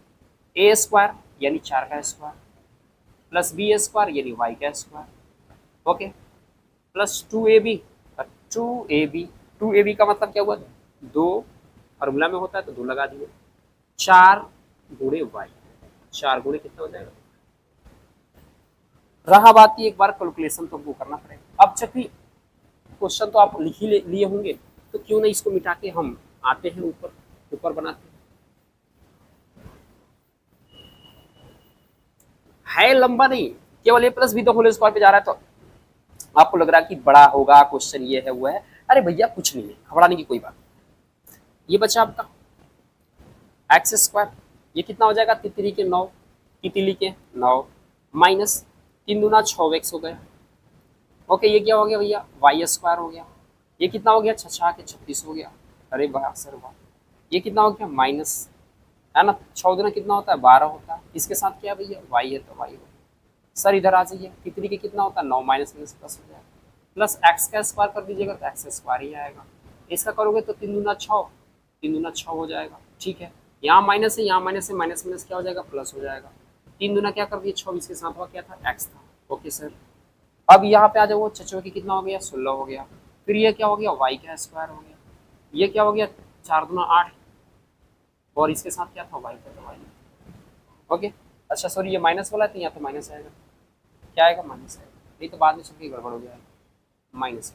a स्क्वायर यानी 4 का स्क्वायर प्लस बी स्क्वायर यानी y का square, okay, plus 2ab, 2ab का मतलब क्या हुआ, 2 फार्मूला में होता है तो 2 लगा दिए, 4 गुणे y, 4 गुणे कितना हो जाएगा। रहा बात की एक बार कैलकुलेशन तो वो करना पड़ेगा। अब चूंकि क्वेश्चन तो आप लिख ही लिए होंगे तो क्यों ना इसको मिटा के हम आते हैं ऊपर, ऊपर बनाते हैं। है लंबा नहीं, केवल a प्लस बी तो होल स्क्वायर पे जा रहा है, तो आपको लग रहा है कि बड़ा होगा क्वेश्चन, ये है वो है। अरे भैया कुछ नहीं है, घबराने की कोई बात। ये बचा आपका एक्स स्क्वायर, ये कितना हो जाएगा, तितली के 9, तितली के 9 माइनस 3 दूना 6x हो गया, ओके। ये क्या हो गया भैया, वाई स्क्वायर हो गया। ये कितना हो गया, 6 के 36 हो गया। अरे वाह सर वाह। ये कितना हो गया, माइनस, है ना, 6 दूना कितना होता है, 12 होता है। इसके साथ क्या भैया, वाई है तो वाई हो। सर इधर आ जाइए, तितली के कितना होता है, 9 माइनस प्लस हो जाएगा, प्लस एक्स का स्क्वायर कर दीजिएगा तो एक्स स्क्वायर ही आएगा। इसका करोगे तो 3 दूना 6, 3 दूना 6 हो जाएगा, ठीक है। यहाँ माइनस है, यहाँ माइनस है, माइनस माइनस क्या हो जाएगा, प्लस हो जाएगा। 3 दूना क्या कर दिए 6, इसके साथ हुआ क्या था, एक्स था, ओके सर। अब यहाँ पे आ जाओ, 6 की कितना हो गया, 16 हो गया। फिर ये क्या हो गया, वाई का स्क्वायर हो गया। ये क्या हो गया, 4 दूना 8, और इसके साथ क्या था, वाई का, तो वाई, ओके। अच्छा सॉरी, ये माइनस वाला है तो यहाँ पे माइनस आएगा, क्या आएगा, माइनस आएगा, नहीं तो बाद में सबकी गड़बड़ हो जाएगा, माइनस।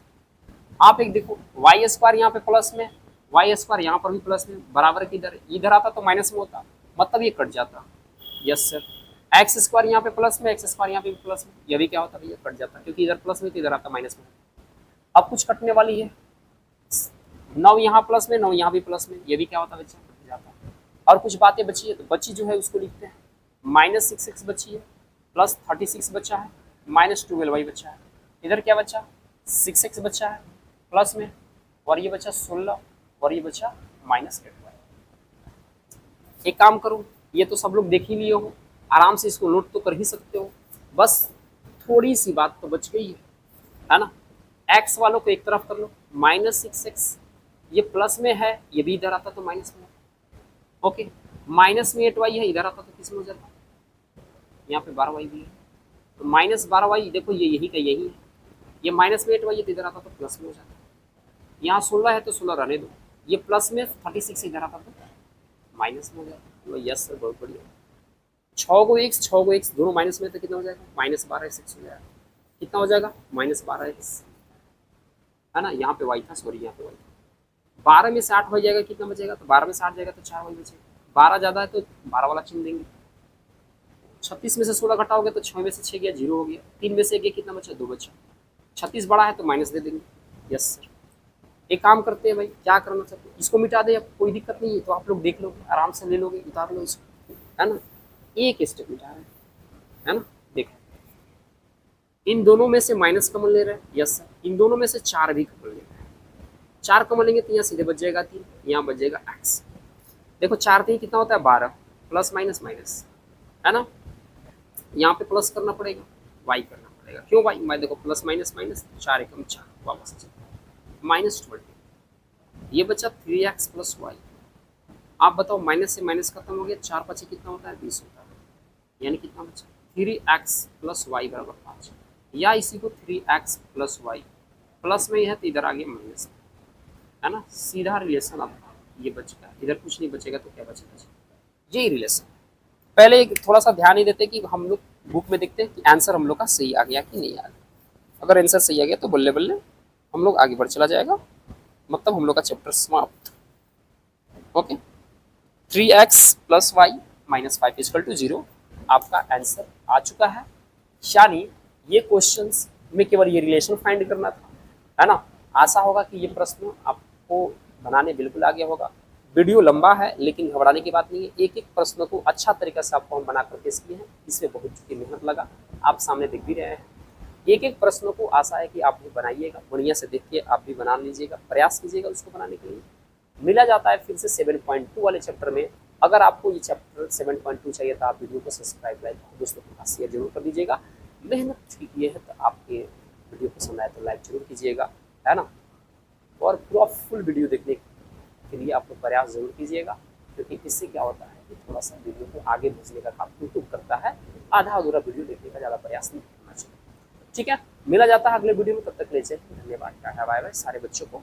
आप एक देखो, वाई स्क्वायर यहाँ पे प्लस में, वाई स्क्वायर यहाँ पर भी प्लस में, बराबर किधर, इधर आता तो माइनस में होता, मतलब ये कट जाता। Yes sir. एक्स स्क्वायर यहाँ पे प्लस में, एक्स स्क्वायर यहाँ पे प्लस में, ये भी क्या होता भैया, कट जाता, क्योंकि इधर प्लस में तो इधर आता माइनस में। अब कुछ कटने वाली है, 9 यहाँ प्लस में, 9 यहाँ भी प्लस में, ये भी क्या होता बच्चा, कट जाता। और कुछ बातें बची है, तो बची जो है उसको लिखते हैं। -6x बची है, प्लस 36 बचा है, -12y बचा है, इधर क्या बचा, 6x बचा है प्लस में, और ये बचा 16, और ये बचा -8y। एक काम करो, ये तो सब लोग देख ही लिए हो, आराम से इसको नोट तो कर ही सकते हो, बस थोड़ी सी बात तो बच गई है ना। x वालों को एक तरफ कर लो, -6x, ये प्लस में है, ये भी इधर आता तो माइनस में, ओके। -8y है, इधर आता तो किस में हो जाता, यहाँ पे 12y भी है, तो -12y, देखो ये यही का यही है, ये -8y है तो इधर आता तो प्लस में हो जाता, यहाँ 16 है तो 16 रहने दो, ये प्लस में 36 इधर आता तो माइनस में हो जाता। यस सर, बहुत बढ़िया। 6 को x दोनों माइनस में तो कितना हो जाएगा, -12x हो जाएगा, कितना हो जाएगा, -12x, है ना। यहाँ पे y था, सॉरी यहाँ पे y था। 12 में से 8 हो जाएगा, कितना बचेगा, तो 12 में से 8 जाएगा तो 4y बचेगा, 12 ज़्यादा है तो 12 वाला चिन्ह देंगे। 36 में से 16 घटाओगे तो 6 में से 6 गया, 0 हो गया, 3 में से 1 गया, कितना बचा, 2 बचा। 36 बड़ा है तो माइनस दे देंगे। Yes sir. एक काम करते हैं भाई, क्या करना चाहते हैं, इसको मिटा दे, अब कोई दिक्कत नहीं है, तो आप लोग देख लोगे, आराम से ले लोगे, उतार लो इसको, है ना। एक स्टेप मिटा रहे हैं, है ना। देखो इन दोनों में से माइनस कॉमन ले रहे हैं, यस सर। इन दोनों में से 4 भी कॉमन ले रहे हैं, 4 कॉमन लेंगे तो यहाँ सीधे बच जाएगा 3, यहाँ बच जाएगा x। देखो 4 3 कितना होता है, 12, प्लस माइनस माइनस, है ना। यहाँ पे प्लस करना पड़ेगा, y करना पड़ेगा, क्यों भाई, मैं देखो प्लस माइनस माइनस, 4 एकम 4, वापस -20, ये बचा 3x + y। आप बताओ, माइनस से माइनस खत्म हो गया, 4 5 कितना होता है, 20 होता है, यानी कितना बचा, 3x + y = 5, या इसी को 3x + y, प्लस में ही है तो इधर आगे माइनस, है ना। सीधा रिलेशन आपका ये बचेगा, इधर कुछ नहीं बचेगा तो क्या बचेगा, यही रिलेशन। पहले एक थोड़ा सा ध्यान ही देते कि हम लोग बुक में देखते हैं कि आंसर हम लोग का सही आ गया कि नहीं आ गया। अगर आंसर सही आ गया तो बल्ले बल्ले हम लोग आगे बढ़ चला जाएगा, मतलब हम लोग का चैप्टर समाप्त। ओके, 3x + y - 5 = 0 आपका आंसर आ चुका है। यानी ये क्वेश्चंस में केवल ये रिलेशन फाइंड करना था, है ना। आशा होगा कि ये प्रश्न आपको बनाने बिल्कुल आ गया होगा। वीडियो लंबा है लेकिन घबराने की बात नहीं है, एक एक प्रश्न को अच्छा तरीका से आपको हम बनाकर पेश किए हैं, इसमें बहुत चुकी मेहनत लगा, आप सामने देख भी रहे हैं। एक एक प्रश्न को आशा है कि आप भी बनाइएगा, बढ़िया से देखिए, आप भी बना लीजिएगा, प्रयास कीजिएगा उसको बनाने के लिए। मिला जाता है फिर से 7.2 वाले चैप्टर में। अगर आपको ये चैप्टर 7.2 चाहिए तो आप वीडियो को सब्सक्राइब, लाइक, दोस्तों के पास शेयर जरूर कर दीजिएगा। मेहनत की है तो आपके वीडियो पसंद आए तो लाइक जरूर कीजिएगा, है ना। और पूरा फुल वीडियो देखने के लिए आप लोग प्रयास जरूर कीजिएगा, क्योंकि इससे क्या होता है कि थोड़ा सा वीडियो को आगे भेजने का काम यूट्यूब करता है, आधा अधूरा वीडियो देखने का ज़्यादा प्रयास नहीं करना चाहिए। ठीक है, मिला जाता है अगले वीडियो में, तब तक ले चलिए, धन्यवाद, टाटा बाय बाय सारे बच्चों को।